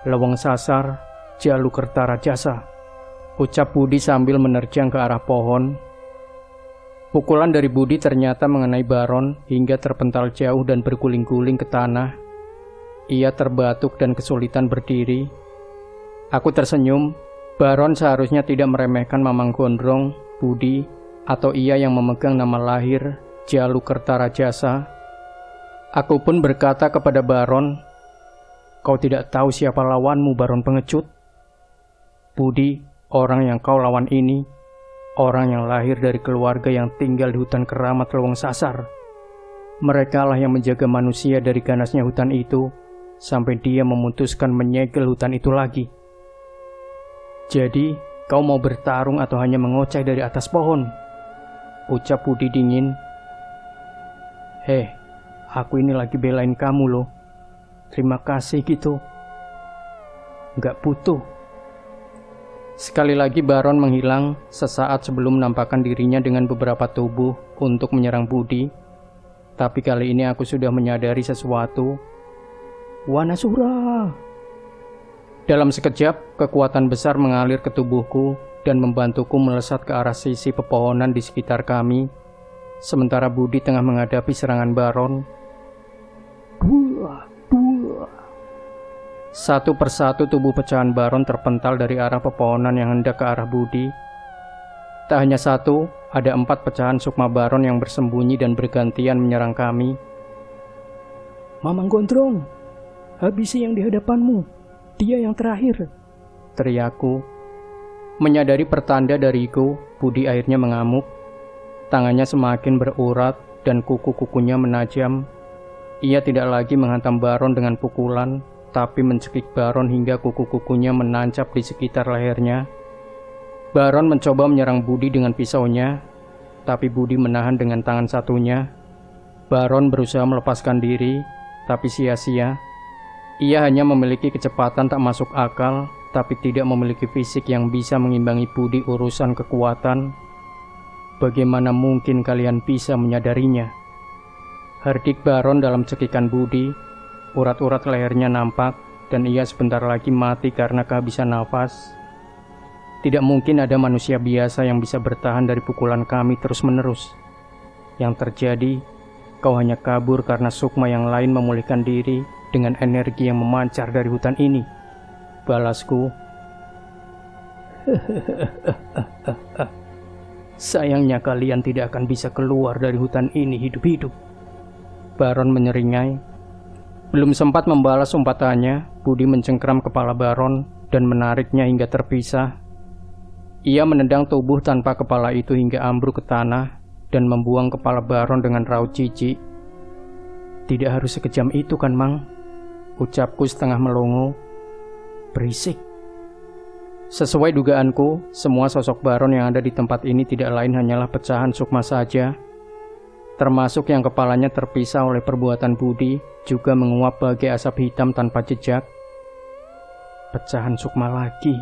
Leweng Sasar, Jalukerta Jasa, ucap Budi sambil menerjang ke arah pohon. Pukulan dari Budi ternyata mengenai Baron hingga terpental jauh dan berguling-guling ke tanah. Ia terbatuk dan kesulitan berdiri. Aku tersenyum. Baron seharusnya tidak meremehkan Mamang Gondrong, Budi, atau ia yang memegang nama lahir Jalukerta Jasa. Aku pun berkata kepada Baron, Kau tidak tahu siapa lawanmu, Baron Pengecut? Budi, orang yang kau lawan ini, orang yang lahir dari keluarga yang tinggal di hutan keramat Leweng Sasar. Mereka lah yang menjaga manusia dari ganasnya hutan itu, sampai dia memutuskan menyegel hutan itu lagi. Jadi, kau mau bertarung atau hanya mengoceh dari atas pohon? Ucap Budi dingin. Heh, aku ini lagi belain kamu loh. Terima kasih gitu. Nggak butuh. Sekali lagi Baron menghilang sesaat sebelum menampakkan dirinya dengan beberapa tubuh untuk menyerang Budi. Tapi kali ini aku sudah menyadari sesuatu. Wanasura! Dalam sekejap, kekuatan besar mengalir ke tubuhku dan membantuku melesat ke arah sisi pepohonan di sekitar kami, sementara Budi tengah menghadapi serangan Baron. Satu persatu tubuh pecahan Baron terpental dari arah pepohonan yang hendak ke arah Budi. Tak hanya satu, ada 4 pecahan sukma Baron yang bersembunyi dan bergantian menyerang kami. Mamang Gondrong, habisi yang di hadapanmu. Dia yang terakhir, teriakku. Menyadari pertanda dariku, Budi akhirnya mengamuk. Tangannya semakin berurat dan kuku-kukunya menajam. Ia tidak lagi menghantam Baron dengan pukulan, tapi mencekik Baron hingga kuku-kukunya menancap di sekitar lehernya. Baron mencoba menyerang Budi dengan pisaunya, tapi Budi menahan dengan tangan satunya. Baron berusaha melepaskan diri, tapi sia-sia. Ia hanya memiliki kecepatan tak masuk akal, tapi tidak memiliki fisik yang bisa mengimbangi Budi urusan kekuatan. Bagaimana mungkin kalian bisa menyadarinya? Herdik Baron dalam cekikan Budi, urat-urat lehernya nampak, dan ia sebentar lagi mati karena kehabisan nafas. Tidak mungkin ada manusia biasa yang bisa bertahan dari pukulan kami terus-menerus. Yang terjadi, kau hanya kabur karena sukma yang lain memulihkan diri dengan energi yang memancar dari hutan ini. Balasku. Sayangnya kalian tidak akan bisa keluar dari hutan ini hidup-hidup. Baron menyeringai. Belum sempat membalas umpatannya, Budi mencengkram kepala Baron dan menariknya hingga terpisah. Ia menendang tubuh tanpa kepala itu hingga ambruk ke tanah dan membuang kepala Baron dengan raut jijik. Tidak harus sekejam itu kan, Mang? Ucapku setengah melongo. Berisik. Sesuai dugaanku, semua sosok Baron yang ada di tempat ini tidak lain hanyalah pecahan sukma saja. Termasuk yang kepalanya terpisah oleh perbuatan Budi, juga menguap bagai asap hitam tanpa jejak. Pecahan sukma lagi,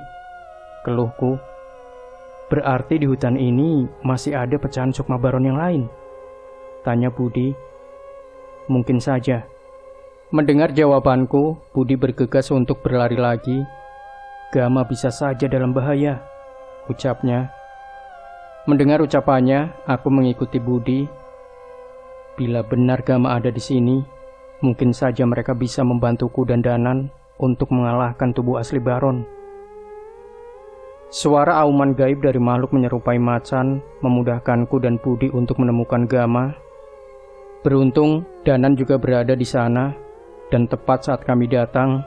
keluhku. Berarti di hutan ini masih ada pecahan sukma Baron yang lain? Tanya Budi. Mungkin saja. Mendengar jawabanku, Budi bergegas untuk berlari lagi. Gama bisa saja dalam bahaya, ucapnya. Mendengar ucapannya, aku mengikuti Budi. Bila benar Gama ada di sini, mungkin saja mereka bisa membantuku dan Danan untuk mengalahkan tubuh asli Baron. Suara auman gaib dari makhluk menyerupai macan memudahkanku dan Budi untuk menemukan Gama. Beruntung, Danan juga berada di sana, dan tepat saat kami datang,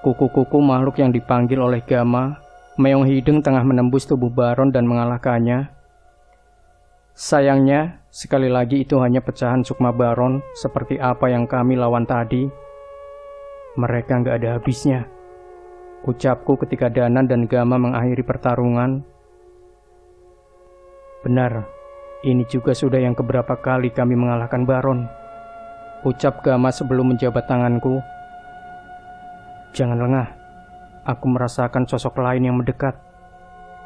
kuku-kuku makhluk yang dipanggil oleh Gama, meong hidung tengah menembus tubuh Baron dan mengalahkannya. Sayangnya, sekali lagi itu hanya pecahan sukma Baron seperti apa yang kami lawan tadi. Mereka nggak ada habisnya, ucapku ketika Danan dan Gama mengakhiri pertarungan. Benar, ini juga sudah yang keberapa kali kami mengalahkan Baron, ucap Gama sebelum menjabat tanganku. Jangan lengah, aku merasakan sosok lain yang mendekat,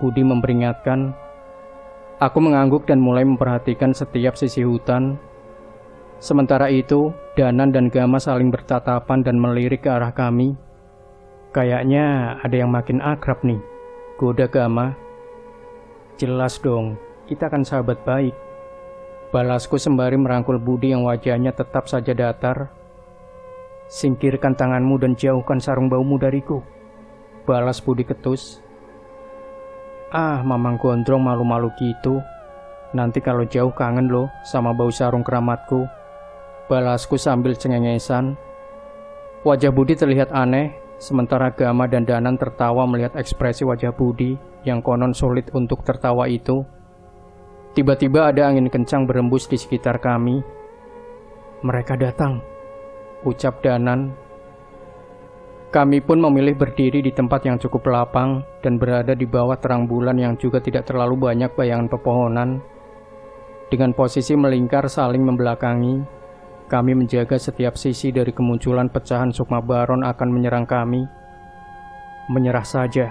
Budi memperingatkan. Aku mengangguk dan mulai memperhatikan setiap sisi hutan. Sementara itu, Danan dan Gama saling bertatapan dan melirik ke arah kami. Kayaknya ada yang makin akrab nih, goda Gama. Jelas dong, kita kan sahabat baik, balasku sembari merangkul Budi yang wajahnya tetap saja datar. Singkirkan tanganmu dan jauhkan sarung baumu dariku, balas Budi ketus. Ah, Mamang Gondrong malu-malu gitu. Nanti kalau jauh kangen loh sama bau sarung keramatku, balasku sambil cengengesan. Wajah Budi terlihat aneh, sementara Gama dan Danan tertawa melihat ekspresi wajah Budi yang konon sulit untuk tertawa itu. Tiba-tiba ada angin kencang berembus di sekitar kami. "Mereka datang," ucap Danan. Kami pun memilih berdiri di tempat yang cukup lapang dan berada di bawah terang bulan yang juga tidak terlalu banyak bayangan pepohonan. Dengan posisi melingkar saling membelakangi, kami menjaga setiap sisi dari kemunculan pecahan sukma baron akan menyerang kami. Menyerah saja.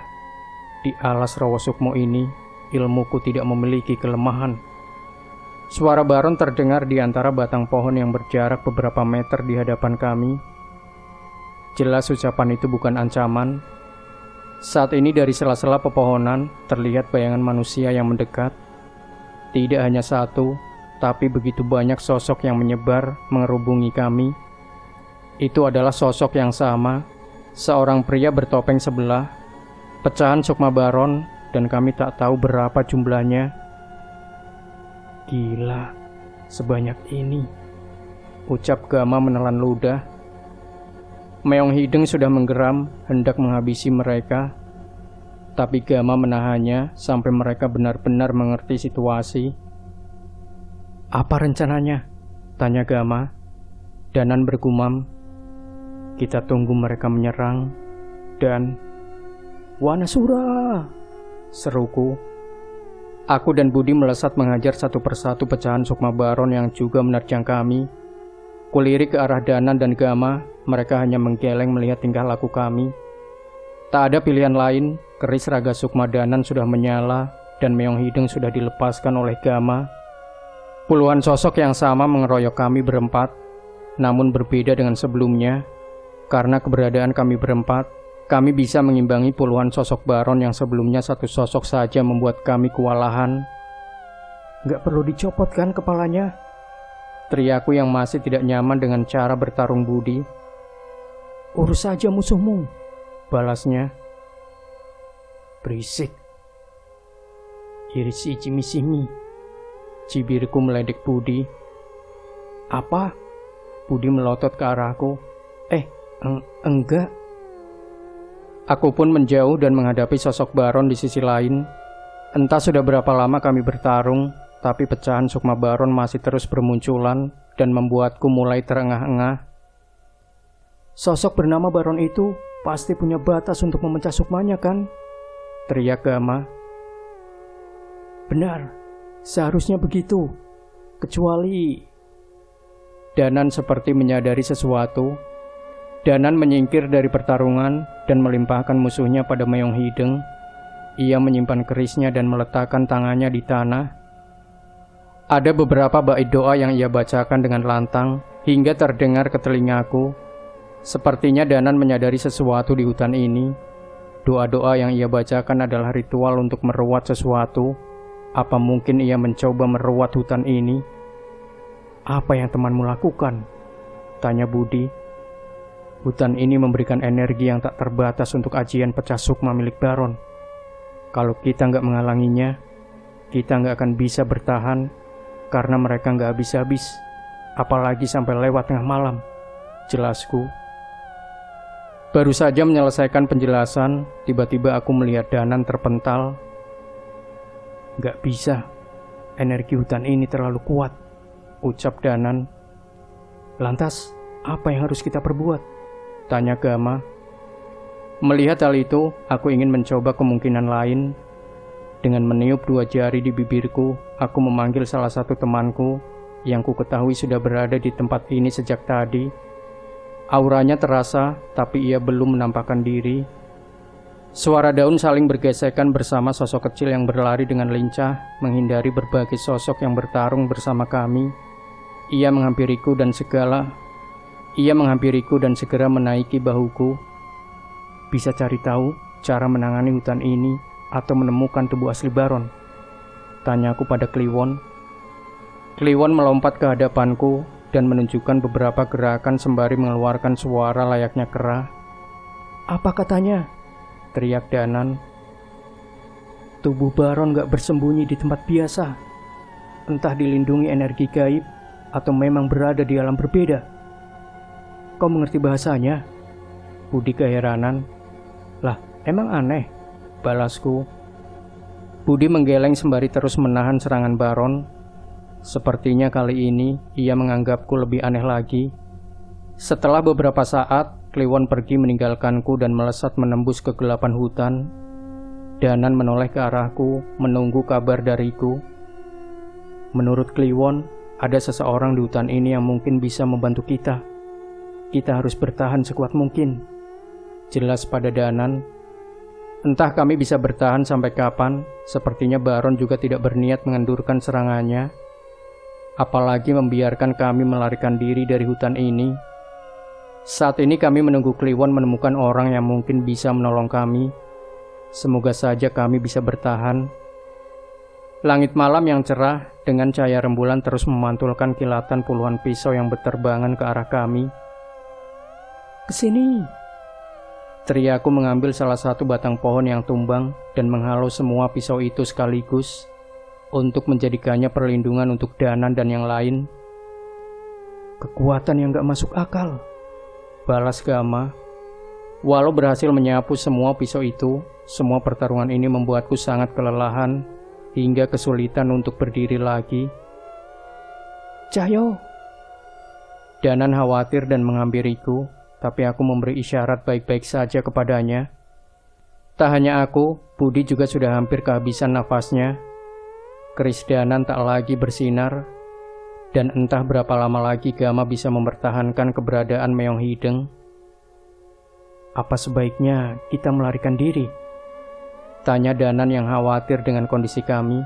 Di alas Rawa Sukmo ini, ilmuku tidak memiliki kelemahan. Suara baron terdengar di antara batang pohon yang berjarak beberapa meter di hadapan kami. Jelas ucapan itu bukan ancaman. Saat ini dari sela-sela pepohonan terlihat bayangan manusia yang mendekat. Tidak hanya satu, tapi begitu banyak sosok yang menyebar mengerubungi kami. Itu adalah sosok yang sama, seorang pria bertopeng sebelah, pecahan sukma baron, dan kami tak tahu berapa jumlahnya. "Gila, sebanyak ini," ucap Gama menelan ludah. Meong Hideng sudah menggeram, hendak menghabisi mereka. Tapi Gama menahannya sampai mereka benar-benar mengerti situasi. "Apa rencananya?" tanya Gama. Danan bergumam, "Kita tunggu mereka menyerang, dan..." "Wanasura!" seruku. Aku dan Budi melesat mengajar satu persatu pecahan sukma baron yang juga menerjang kami. Kulirik ke arah Danan dan Gama, mereka hanya menggeleng melihat tingkah laku kami. Tak ada pilihan lain, keris raga sukma Danan sudah menyala dan Meong Hideng sudah dilepaskan oleh Gama. Puluhan sosok yang sama mengeroyok kami berempat, namun berbeda dengan sebelumnya. Karena keberadaan kami berempat, kami bisa mengimbangi puluhan sosok baron yang sebelumnya satu sosok saja membuat kami kewalahan. "Gak perlu dicopot kan kepalanya?" teriakku yang masih tidak nyaman dengan cara bertarung Budi. "Urus saja musuhmu," balasnya. "Berisik. Irisi cimisimi," cibirku meledek Budi. "Apa?" Budi melotot ke arahku. Enggak." Aku pun menjauh dan menghadapi sosok baron di sisi lain. Entah sudah berapa lama kami bertarung, tapi pecahan sukma baron masih terus bermunculan dan membuatku mulai terengah-engah. "Sosok bernama baron itu pasti punya batas untuk memecah sukmanya kan?" teriak Gama. "Benar, seharusnya begitu. Kecuali..." Danan seperti menyadari sesuatu. Danan menyingkir dari pertarungan dan melimpahkan musuhnya pada Meong Hideng. Ia menyimpan kerisnya dan meletakkan tangannya di tanah. Ada beberapa bait doa yang ia bacakan dengan lantang hingga terdengar ke telingaku. Sepertinya Danan menyadari sesuatu di hutan ini. Doa-doa yang ia bacakan adalah ritual untuk meruat sesuatu. Apa mungkin ia mencoba meruat hutan ini? "Apa yang temanmu lakukan?" tanya Budi. "Hutan ini memberikan energi yang tak terbatas untuk ajian pecah sukma milik Baron. Kalau kita nggak menghalanginya, kita nggak akan bisa bertahan karena mereka nggak habis-habis, apalagi sampai lewat tengah malam," jelasku. Baru saja menyelesaikan penjelasan, tiba-tiba aku melihat Danan terpental. "Nggak bisa, energi hutan ini terlalu kuat," ucap Danan. "Lantas, apa yang harus kita perbuat?" tanya Gama. Melihat hal itu, aku ingin mencoba kemungkinan lain. Dengan meniup dua jari di bibirku, aku memanggil salah satu temanku yang ku ketahui sudah berada di tempat ini sejak tadi. Auranya terasa, tapi ia belum menampakkan diri. Suara daun saling bergesekan bersama sosok kecil yang berlari dengan lincah, menghindari berbagai sosok yang bertarung bersama kami. Ia menghampiriku dan segera menaiki bahuku. "Bisa cari tahu cara menangani hutan ini atau menemukan tubuh asli Baron?" tanyaku pada Kliwon. Kliwon melompat ke hadapanku dan menunjukkan beberapa gerakan sembari mengeluarkan suara layaknya kera. "Apa katanya?" teriak Danan. "Tubuh Baron gak bersembunyi di tempat biasa. Entah dilindungi energi gaib atau memang berada di alam berbeda." "Kau mengerti bahasanya?" Budi keheranan. Lah, emang aneh? Balasku. Budi menggeleng sembari terus menahan serangan Baron. Sepertinya kali ini ia menganggapku lebih aneh lagi. Setelah beberapa saat, Kliwon pergi meninggalkanku dan melesat menembus kegelapan hutan. Danan menoleh ke arahku, menunggu kabar dariku. Menurut Kliwon, ada seseorang di hutan ini yang mungkin bisa membantu kita. Kita harus bertahan sekuat mungkin. Jelas pada Danan. Entah kami bisa bertahan sampai kapan, sepertinya Baron juga tidak berniat mengendurkan serangannya. Apalagi membiarkan kami melarikan diri dari hutan ini. Saat ini kami menunggu Kliwon menemukan orang yang mungkin bisa menolong kami. Semoga saja kami bisa bertahan. Langit malam yang cerah dengan cahaya rembulan terus memantulkan kilatan puluhan pisau yang berterbangan ke arah kami. "Kesini!" Teriakku mengambil salah satu batang pohon yang tumbang dan menghalau semua pisau itu sekaligus untuk menjadikannya perlindungan untuk Danan dan yang lain. "Kekuatan yang gak masuk akal," balas Gama. Walau berhasil menyapu semua pisau itu, semua pertarungan ini membuatku sangat kelelahan hingga kesulitan untuk berdiri lagi. "Cahyo!" Danan khawatir dan menghampiriku, tapi aku memberi isyarat baik-baik saja kepadanya. Tak hanya aku, Budi juga sudah hampir kehabisan nafasnya. Keris Danan tak lagi bersinar, dan entah berapa lama lagi Gama bisa mempertahankan keberadaan Meong Hideng. "Apa sebaiknya kita melarikan diri?" tanya Danan yang khawatir dengan kondisi kami.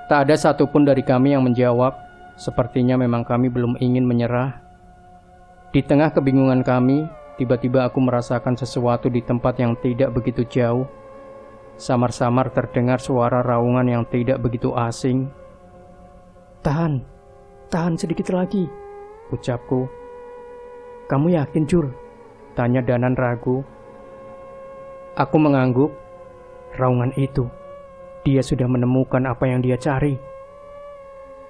Tak ada satupun dari kami yang menjawab, sepertinya memang kami belum ingin menyerah. Di tengah kebingungan kami, tiba-tiba aku merasakan sesuatu di tempat yang tidak begitu jauh. Samar-samar terdengar suara raungan yang tidak begitu asing. Tahan sedikit lagi," ucapku. "Kamu yakin, Jul?" tanya Danan ragu. Aku mengangguk. Raungan itu, dia sudah menemukan apa yang dia cari.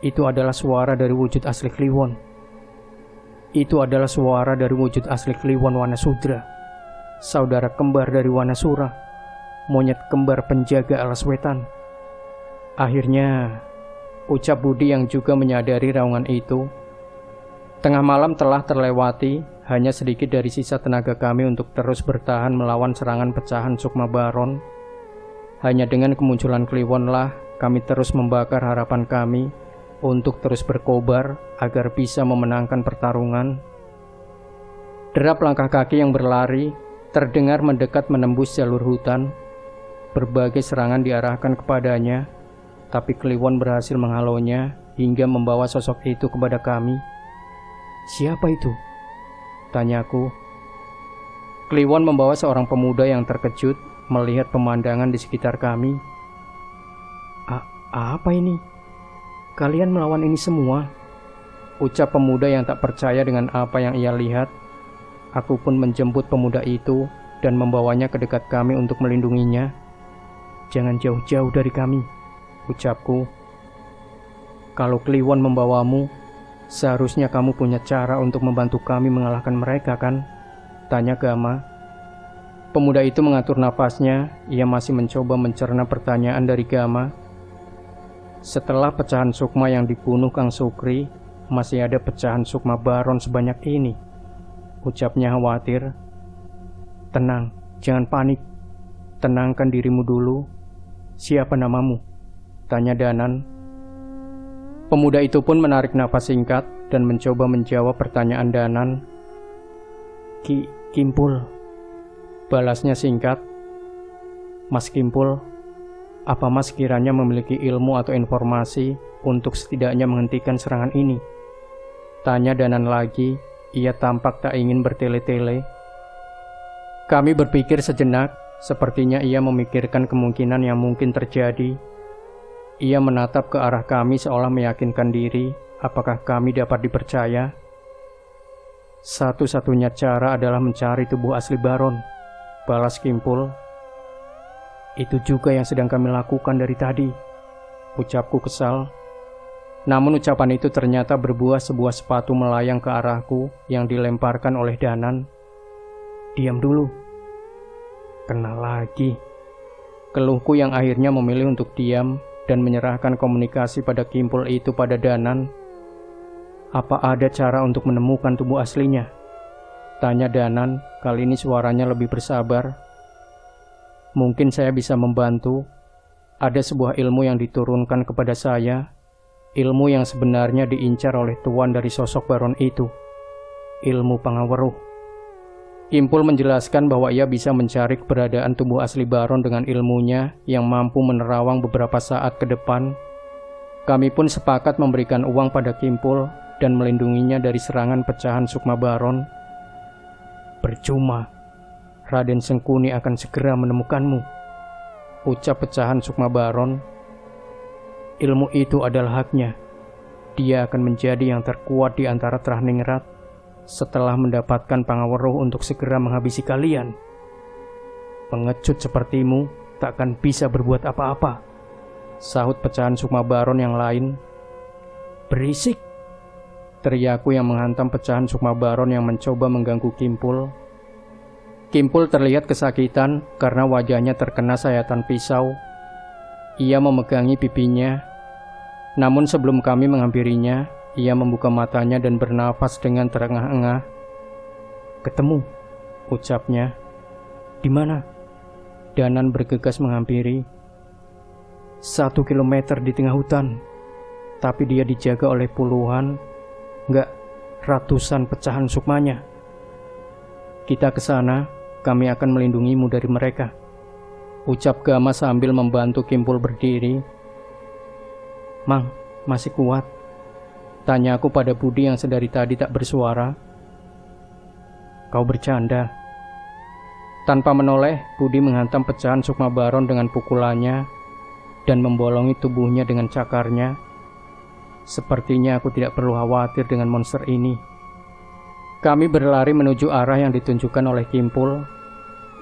Itu adalah suara dari wujud asli Kliwon. Itu adalah suara dari wujud asli Kliwon Wanasudra, saudara kembar dari Wanasura, monyet kembar penjaga alas wetan. Akhirnya, ucap Budi yang juga menyadari raungan itu. Tengah malam telah terlewati, hanya sedikit dari sisa tenaga kami untuk terus bertahan melawan serangan pecahan Sukma Baron. Hanya dengan kemunculan Kliwonlah kami terus membakar harapan kami untuk terus berkobar agar bisa memenangkan pertarungan. Derap langkah kaki yang berlari terdengar mendekat menembus jalur hutan. Berbagai serangan diarahkan kepadanya, tapi Kliwon berhasil menghalaunya hingga membawa sosok itu kepada kami. "Siapa itu?" tanyaku. Kliwon membawa seorang pemuda yang terkejut melihat pemandangan di sekitar kami. Apa ini? Kalian melawan ini semua?" ucap pemuda yang tak percaya dengan apa yang ia lihat. Aku pun menjemput pemuda itu dan membawanya ke dekat kami untuk melindunginya. "Jangan jauh-jauh dari kami," ucapku. "Kalau Kliwon membawamu, seharusnya kamu punya cara untuk membantu kami mengalahkan mereka, kan?" tanya Gama. Pemuda itu mengatur nafasnya, ia masih mencoba mencerna pertanyaan dari Gama. "Setelah pecahan Sukma yang dibunuh Kang Sukri, masih ada pecahan Sukma Baron sebanyak ini," ucapnya khawatir. "Tenang, jangan panik. Tenangkan dirimu dulu. Siapa namamu?" tanya Danan. Pemuda itu pun menarik nafas singkat dan mencoba menjawab pertanyaan Danan. Kimpul," balasnya singkat. "Mas Kimpul, apa Mas kiranya memiliki ilmu atau informasi untuk setidaknya menghentikan serangan ini?" tanya Danan lagi. Ia tampak tak ingin bertele-tele. Kami berpikir sejenak, sepertinya ia memikirkan kemungkinan yang mungkin terjadi. Ia menatap ke arah kami seolah meyakinkan diri apakah kami dapat dipercaya. "Satu-satunya cara adalah mencari tubuh asli Baron," balas Kimpul. "Itu juga yang sedang kami lakukan dari tadi," ucapku kesal. Namun ucapan itu ternyata berbuah sebuah sepatu melayang ke arahku yang dilemparkan oleh Danan. Diam dulu. Kena lagi. Keluhku yang akhirnya memilih untuk diam dan menyerahkan komunikasi pada Kimpul itu pada Danan. Apa ada cara untuk menemukan tubuh aslinya? Tanya Danan, kali ini suaranya lebih bersabar. Mungkin saya bisa membantu. Ada sebuah ilmu yang diturunkan kepada saya. Ilmu yang sebenarnya diincar oleh tuan dari sosok baron itu. Ilmu Pangaweruh. Kimpul menjelaskan bahwa ia bisa mencari keberadaan tubuh asli baron dengan ilmunya yang mampu menerawang beberapa saat ke depan. Kami pun sepakat memberikan uang pada Kimpul dan melindunginya dari serangan pecahan sukma baron. Percuma, Raden Sengkuni akan segera menemukanmu, ucap pecahan sukma baron. Ilmu itu adalah haknya. Dia akan menjadi yang terkuat di antara Trahningrat setelah mendapatkan Pangaweruh untuk segera menghabisi kalian. Pengecut sepertimu takkan bisa berbuat apa-apa, sahut pecahan sukma baron yang lain. Berisik, teriakku yang menghantam pecahan sukma baron yang mencoba mengganggu Kimpul. Kimpul terlihat kesakitan karena wajahnya terkena sayatan pisau. Ia memegangi pipinya. Namun sebelum kami menghampirinya, ia membuka matanya dan bernafas dengan terengah-engah. Ketemu, ucapnya. Di mana? Danan bergegas menghampiri. 1 kilometer di tengah hutan, tapi dia dijaga oleh puluhan, enggak, ratusan pecahan sukmanya. Kita ke sana, kami akan melindungimu dari mereka, ucap Gama sambil membantu Kimpul berdiri. Mang, masih kuat? Tanya aku pada Budi yang sedari tadi tak bersuara. Kau bercanda. Tanpa menoleh, Budi menghantam pecahan sukma baron dengan pukulannya dan membolongi tubuhnya dengan cakarnya. Sepertinya aku tidak perlu khawatir dengan monster ini. Kami berlari menuju arah yang ditunjukkan oleh Kimpul.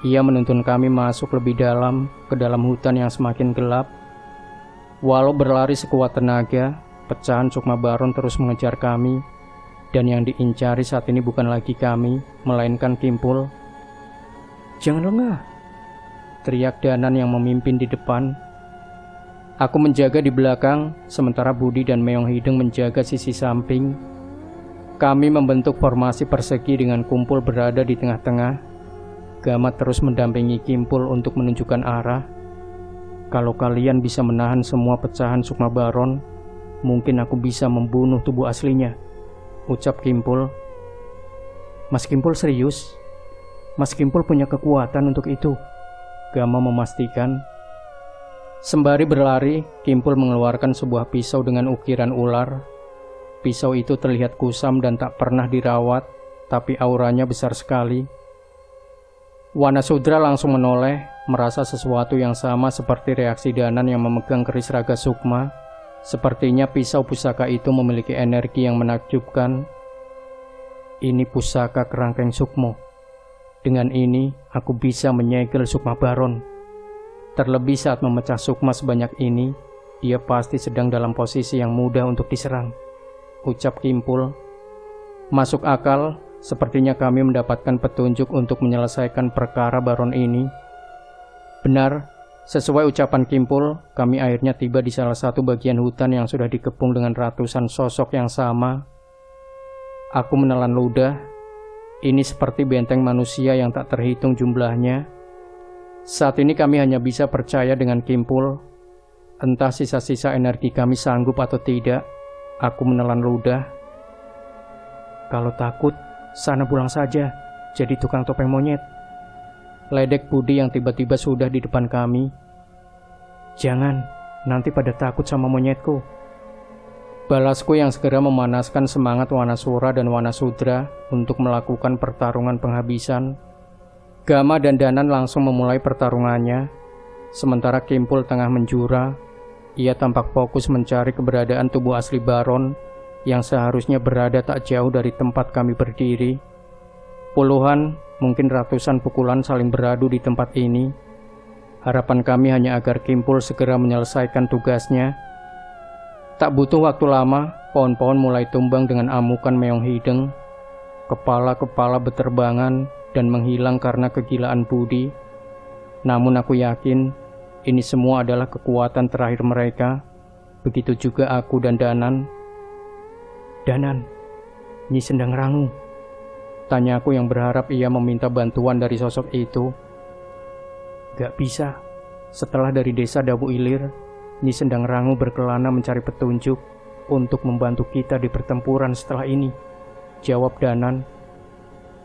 Ia menuntun kami masuk lebih dalam ke dalam hutan yang semakin gelap. Walau berlari sekuat tenaga, pecahan sukma baron terus mengejar kami, dan yang diincari saat ini bukan lagi kami, melainkan Kimpul. Jangan lengah, teriak Danan yang memimpin di depan. Aku menjaga di belakang, sementara Budi dan Meong Hideng menjaga sisi samping. Kami membentuk formasi persegi dengan Kumpul berada di tengah-tengah. Gama terus mendampingi Kimpul untuk menunjukkan arah. Kalau kalian bisa menahan semua pecahan sukma baron, mungkin aku bisa membunuh tubuh aslinya, ucap Kimpul. Mas Kimpul serius? Mas Kimpul punya kekuatan untuk itu, Gama memastikan. Sembari berlari, Kimpul mengeluarkan sebuah pisau dengan ukiran ular. Pisau itu terlihat kusam dan tak pernah dirawat, tapi auranya besar sekali. Wanasudra langsung menoleh, merasa sesuatu yang sama seperti reaksi Danan yang memegang keris raga sukma. Sepertinya pisau pusaka itu memiliki energi yang menakjubkan. Ini pusaka kerangkeng sukmo. Dengan ini, aku bisa menyegel sukma baron. Terlebih saat memecah sukma sebanyak ini, dia pasti sedang dalam posisi yang mudah untuk diserang, ucap Kimpul. Masuk akal. Sepertinya kami mendapatkan petunjuk untuk menyelesaikan perkara baron ini. Benar, sesuai ucapan Kimpul, kami akhirnya tiba di salah satu bagian hutan yang sudah dikepung dengan ratusan sosok yang sama. Aku menelan ludah. Ini seperti benteng manusia yang tak terhitung jumlahnya. Saat ini kami hanya bisa percaya dengan Kimpul. Entah sisa-sisa energi kami sanggup atau tidak, aku menelan ludah. Kalau takut, sana pulang saja, jadi tukang topeng monyet, ledek Budi yang tiba-tiba sudah di depan kami. Jangan, nanti pada takut sama monyetku, balasku yang segera memanaskan semangat Wanasura dan Wanasudra untuk melakukan pertarungan penghabisan. Gama dan Danan langsung memulai pertarungannya. Sementara Kimpul tengah menjura, ia tampak fokus mencari keberadaan tubuh asli baron yang seharusnya berada tak jauh dari tempat kami berdiri. Puluhan, mungkin ratusan pukulan saling beradu di tempat ini. Harapan kami hanya agar Kimpul segera menyelesaikan tugasnya. Tak butuh waktu lama, pohon-pohon mulai tumbang dengan amukan Meong Hideng. Kepala-kepala beterbangan, dan menghilang karena kegilaan Budi. Namun aku yakin ini semua adalah kekuatan terakhir mereka. Begitu juga aku dan Danan. "Danan, Nyi Sendang Rangu?" tanya aku yang berharap ia meminta bantuan dari sosok itu. "Gak bisa. Setelah dari desa Dabu Ilir, Nyi Sendang Rangu berkelana mencari petunjuk untuk membantu kita di pertempuran setelah ini," jawab Danan.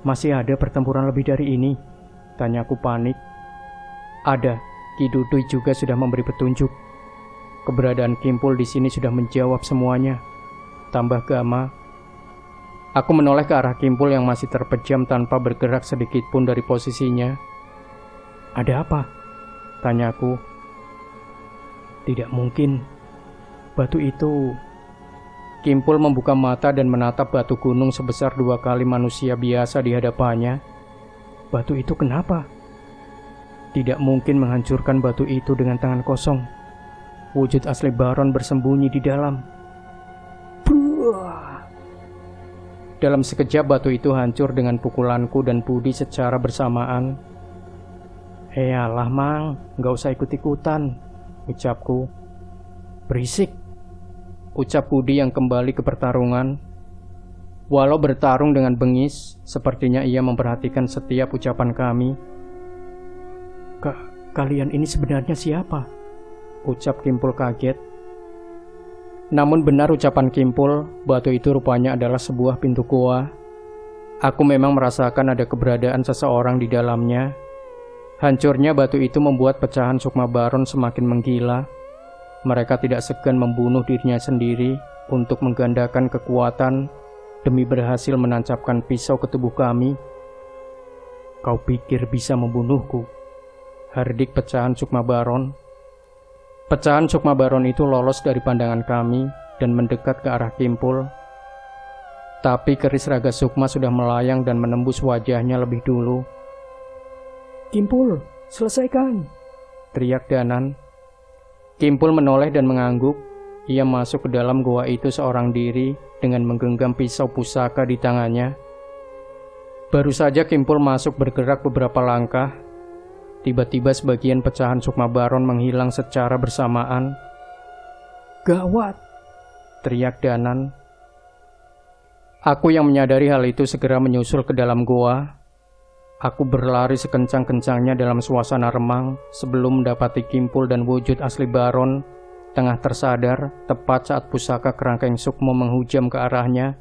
"Masih ada pertempuran lebih dari ini?" tanyaku panik. "Ada. Ki Dudui juga sudah memberi petunjuk. Keberadaan Kimpul di sini sudah menjawab semuanya," tambah Gama. Aku menoleh ke arah Kimpul yang masih terpejam tanpa bergerak sedikit pun dari posisinya. "Ada apa?" tanyaku. "Tidak mungkin. Batu itu..." Kimpul membuka mata dan menatap batu gunung sebesar 2 kali manusia biasa di hadapannya. "Batu itu kenapa?" "Tidak mungkin menghancurkan batu itu dengan tangan kosong. Wujud asli Baron bersembunyi di dalam." Buah! Dalam sekejap batu itu hancur dengan pukulanku dan Budi secara bersamaan. "Alah Mang, gak usah ikut-ikutan," ucapku. "Berisik," ucap Budi yang kembali ke pertarungan. Walau bertarung dengan bengis, sepertinya ia memperhatikan setiap ucapan kami. Kalian ini sebenarnya siapa?" ucap Kimpul kaget. Namun benar ucapan Kimpul, batu itu rupanya adalah sebuah pintu goa. Aku memang merasakan ada keberadaan seseorang di dalamnya. Hancurnya batu itu membuat pecahan Sukma Baron semakin menggila. Mereka tidak segan membunuh dirinya sendiri untuk menggandakan kekuatan demi berhasil menancapkan pisau ke tubuh kami. "Kau pikir bisa membunuhku?" hardik pecahan Sukma Baron. Pecahan Sukma Baron itu lolos dari pandangan kami dan mendekat ke arah Kimpul. Tapi keris raga Sukma sudah melayang dan menembus wajahnya lebih dulu. "Kimpul, selesaikan!" teriak Danan. Kimpul menoleh dan mengangguk. Ia masuk ke dalam goa itu seorang diri dengan menggenggam pisau pusaka di tangannya. Baru saja Kimpul masuk bergerak beberapa langkah, tiba-tiba sebagian pecahan Sukma Baron menghilang secara bersamaan. "Gawat!" teriak Danan. Aku yang menyadari hal itu segera menyusul ke dalam goa. Aku berlari sekencang-kencangnya dalam suasana remang sebelum mendapati Kimpul dan wujud asli Baron tengah tersadar tepat saat pusaka kerangkeng Sukmo menghujam ke arahnya.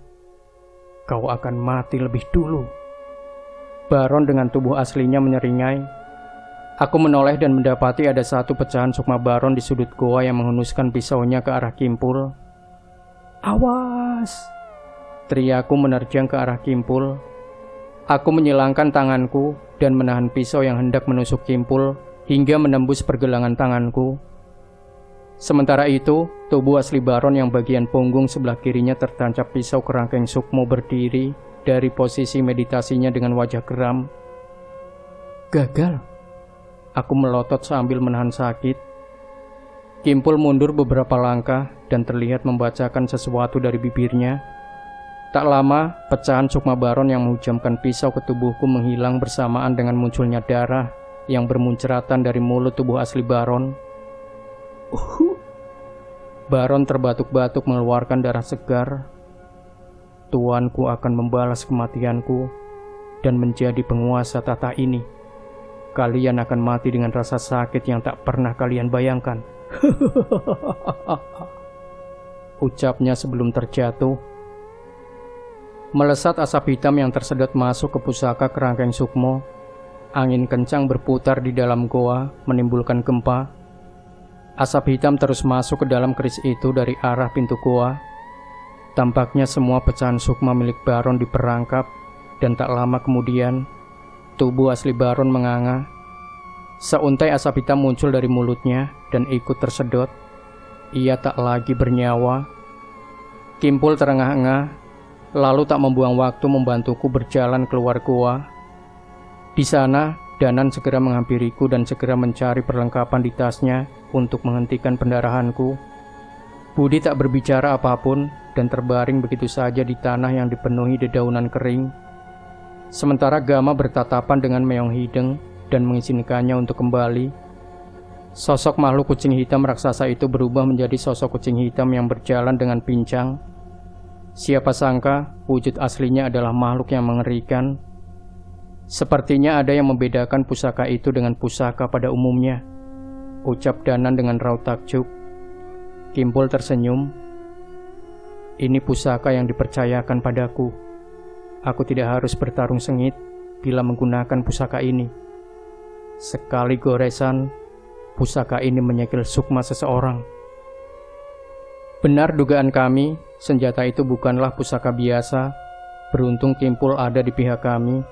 "Kau akan mati lebih dulu." Baron dengan tubuh aslinya menyeringai. Aku menoleh dan mendapati ada satu pecahan Sukma Baron di sudut goa yang menghunuskan pisaunya ke arah Kimpul. "Awas!" teriakku menerjang ke arah Kimpul. Aku menyilangkan tanganku dan menahan pisau yang hendak menusuk Kimpul hingga menembus pergelangan tanganku. Sementara itu, tubuh asli Baron yang bagian punggung sebelah kirinya tertancap pisau kerangkeng Sukmo berdiri dari posisi meditasinya dengan wajah geram. "Gagal!" Aku melotot sambil menahan sakit. Kimpul mundur beberapa langkah dan terlihat membacakan sesuatu dari bibirnya. Tak lama, pecahan Sukma Baron yang menghujamkan pisau ke tubuhku menghilang bersamaan dengan munculnya darah yang bermunceratan dari mulut tubuh asli Baron. Baron terbatuk-batuk mengeluarkan darah segar. "Tuanku akan membalas kematianku dan menjadi penguasa tata ini. Kalian akan mati dengan rasa sakit yang tak pernah kalian bayangkan." Ucapnya sebelum terjatuh. Melesat asap hitam yang tersedot masuk ke pusaka kerangkeng Sukmo. Angin kencang berputar di dalam goa, menimbulkan gempa. Asap hitam terus masuk ke dalam keris itu dari arah pintu goa. Tampaknya semua pecahan Sukma milik Baron diperangkap, dan tak lama kemudian tubuh asli Baron menganga. Seuntai asap hitam muncul dari mulutnya dan ikut tersedot. Ia tak lagi bernyawa. Kimpul terengah-engah, lalu tak membuang waktu membantuku berjalan keluar goa. Di sana, Danan segera menghampiriku dan segera mencari perlengkapan di tasnya untuk menghentikan pendarahanku. Budi tak berbicara apapun dan terbaring begitu saja di tanah yang dipenuhi dedaunan kering. Sementara Gama bertatapan dengan Meong Hideng dan mengizinkannya untuk kembali, sosok makhluk kucing hitam raksasa itu berubah menjadi sosok kucing hitam yang berjalan dengan pincang. Siapa sangka wujud aslinya adalah makhluk yang mengerikan. Sepertinya ada yang membedakan pusaka itu dengan pusaka pada umumnya, ucap Danan dengan raut takjub. Kimpul tersenyum. Ini pusaka yang dipercayakan padaku. Aku tidak harus bertarung sengit bila menggunakan pusaka ini. Sekali goresan, pusaka ini menyegel sukma seseorang. Benar dugaan kami, senjata itu bukanlah pusaka biasa. Beruntung Kimpul ada di pihak kami.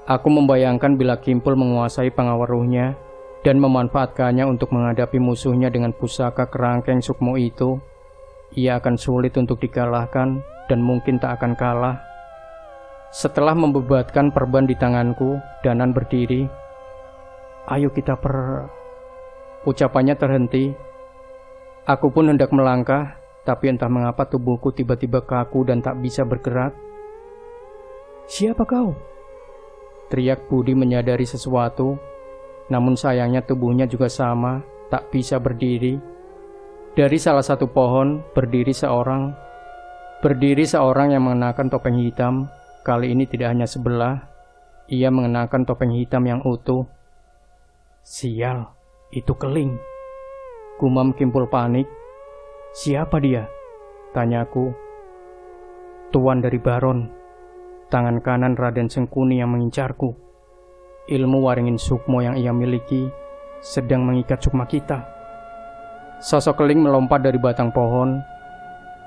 Aku membayangkan bila Kimpul menguasai pengawaruhnya dan memanfaatkannya untuk menghadapi musuhnya dengan pusaka kerangkeng sukmo itu, ia akan sulit untuk dikalahkan dan mungkin tak akan kalah. Setelah membebatkan perban di tanganku, Danan berdiri. Ayo kita Ucapannya terhenti. Aku pun hendak melangkah, tapi entah mengapa tubuhku tiba-tiba kaku dan tak bisa bergerak. Siapa kau? Teriak Budi menyadari sesuatu, namun sayangnya tubuhnya juga sama, tak bisa berdiri. Dari salah satu pohon, berdiri seorang yang mengenakan topeng hitam. Kali ini tidak hanya sebelah, ia mengenakan topeng hitam yang utuh. Sial, itu Keling. Gumam Kimpul panik. Siapa dia? Tanyaku. Tuan dari Baron. Tangan kanan Raden Sengkuni yang mengincarku. Ilmu waringin sukmo yang ia miliki sedang mengikat sukma kita. Sosok Keling melompat dari batang pohon.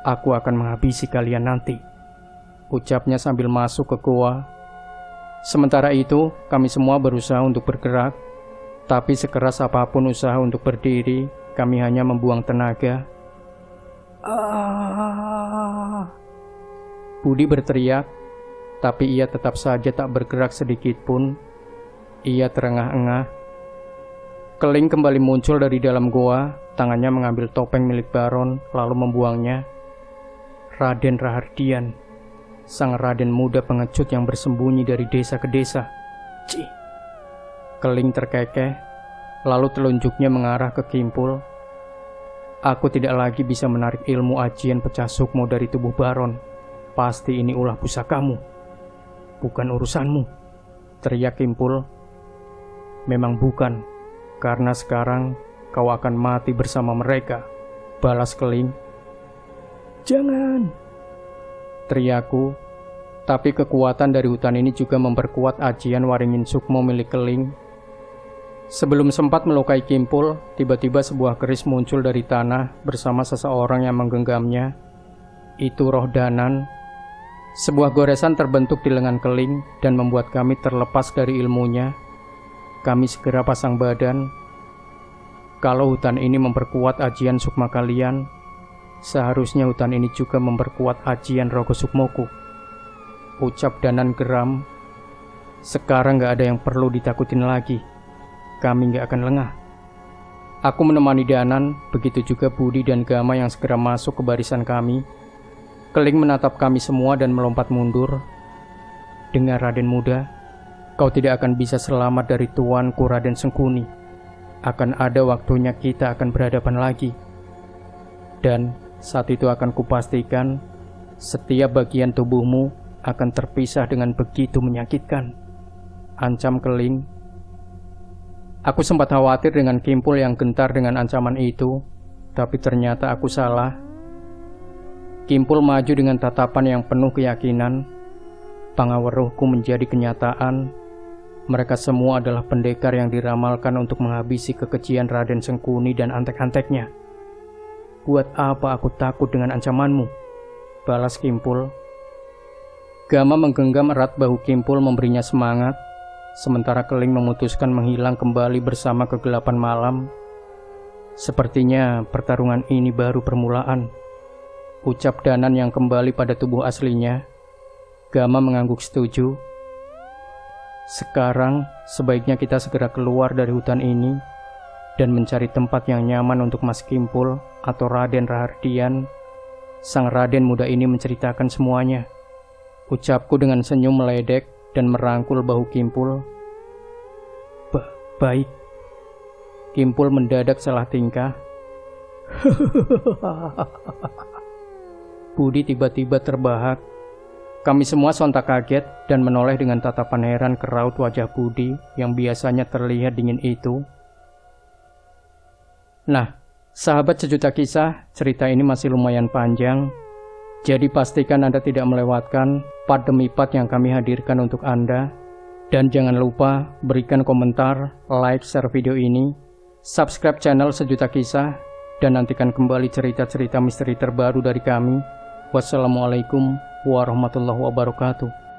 Aku akan menghabisi kalian nanti, ucapnya sambil masuk ke goa. Sementara itu, kami semua berusaha untuk bergerak, tapi sekeras apapun usaha untuk berdiri, kami hanya membuang tenaga. Budi berteriak, tapi ia tetap saja tak bergerak sedikit pun. Ia terengah-engah. Keling kembali muncul dari dalam goa, tangannya mengambil topeng milik Baron, lalu membuangnya. Raden Rahardian, sang raden muda pengecut yang bersembunyi dari desa ke desa. Cih. Keling terkekeh, lalu telunjuknya mengarah ke Kimpul. Aku tidak lagi bisa menarik ilmu ajian pecah sukmo dari tubuh Baron. Pasti ini ulah pusakamu, bukan urusanmu, teriak Kimpul. Memang bukan, karena sekarang kau akan mati bersama mereka, balas Keling. Jangan, teriakku. Tapi kekuatan dari hutan ini juga memperkuat ajian waringin sukmo milik Keling. Sebelum sempat melukai Kimpul, tiba-tiba sebuah keris muncul dari tanah bersama seseorang yang menggenggamnya. Itu roh Danan. Sebuah goresan terbentuk di lengan Keling dan membuat kami terlepas dari ilmunya. Kami segera pasang badan. Kalau hutan ini memperkuat ajian sukma kalian, seharusnya hutan ini juga memperkuat ajian rogo sukmoku, ucap Danan geram. Sekarang gak ada yang perlu ditakutin lagi. Kami gak akan lengah. Aku menemani Danan, begitu juga Budi dan Gama yang segera masuk ke barisan kami. Keling menatap kami semua dan melompat mundur. Dengar Raden muda, kau tidak akan bisa selamat dari tuanku Raden Sengkuni. Akan ada waktunya kita akan berhadapan lagi. Dan saat itu akan kupastikan setiap bagian tubuhmu akan terpisah dengan begitu menyakitkan, ancam Keling. Aku sempat khawatir dengan Kimpul yang gentar dengan ancaman itu, tapi ternyata aku salah. Kimpul maju dengan tatapan yang penuh keyakinan. Pangaweruhku menjadi kenyataan. Mereka semua adalah pendekar yang diramalkan untuk menghabisi kekejian Raden Sengkuni dan antek-anteknya. Buat apa aku takut dengan ancamanmu? Balas Kimpul. Gama menggenggam erat bahu Kimpul memberinya semangat, sementara Keling memutuskan menghilang kembali bersama kegelapan malam. Sepertinya pertarungan ini baru permulaan, ucap Danan yang kembali pada tubuh aslinya. Gama mengangguk setuju. Sekarang sebaiknya kita segera keluar dari hutan ini dan mencari tempat yang nyaman untuk Mas Kimpul atau Raden Rahardian. Sang Raden muda ini menceritakan semuanya, ucapku dengan senyum meledek dan merangkul bahu Kimpul. Baik. Kimpul mendadak salah tingkah. Budi tiba-tiba terbahak. Kami semua sontak kaget dan menoleh dengan tatapan heran ke raut wajah Budi yang biasanya terlihat dingin itu. Nah, sahabat sejuta kisah, cerita ini masih lumayan panjang. Jadi pastikan Anda tidak melewatkan part demi part yang kami hadirkan untuk Anda. Dan jangan lupa berikan komentar, like, share video ini, subscribe channel Sejuta Kisah, dan nantikan kembali cerita-cerita misteri terbaru dari kami. Wassalamualaikum warahmatullahi wabarakatuh.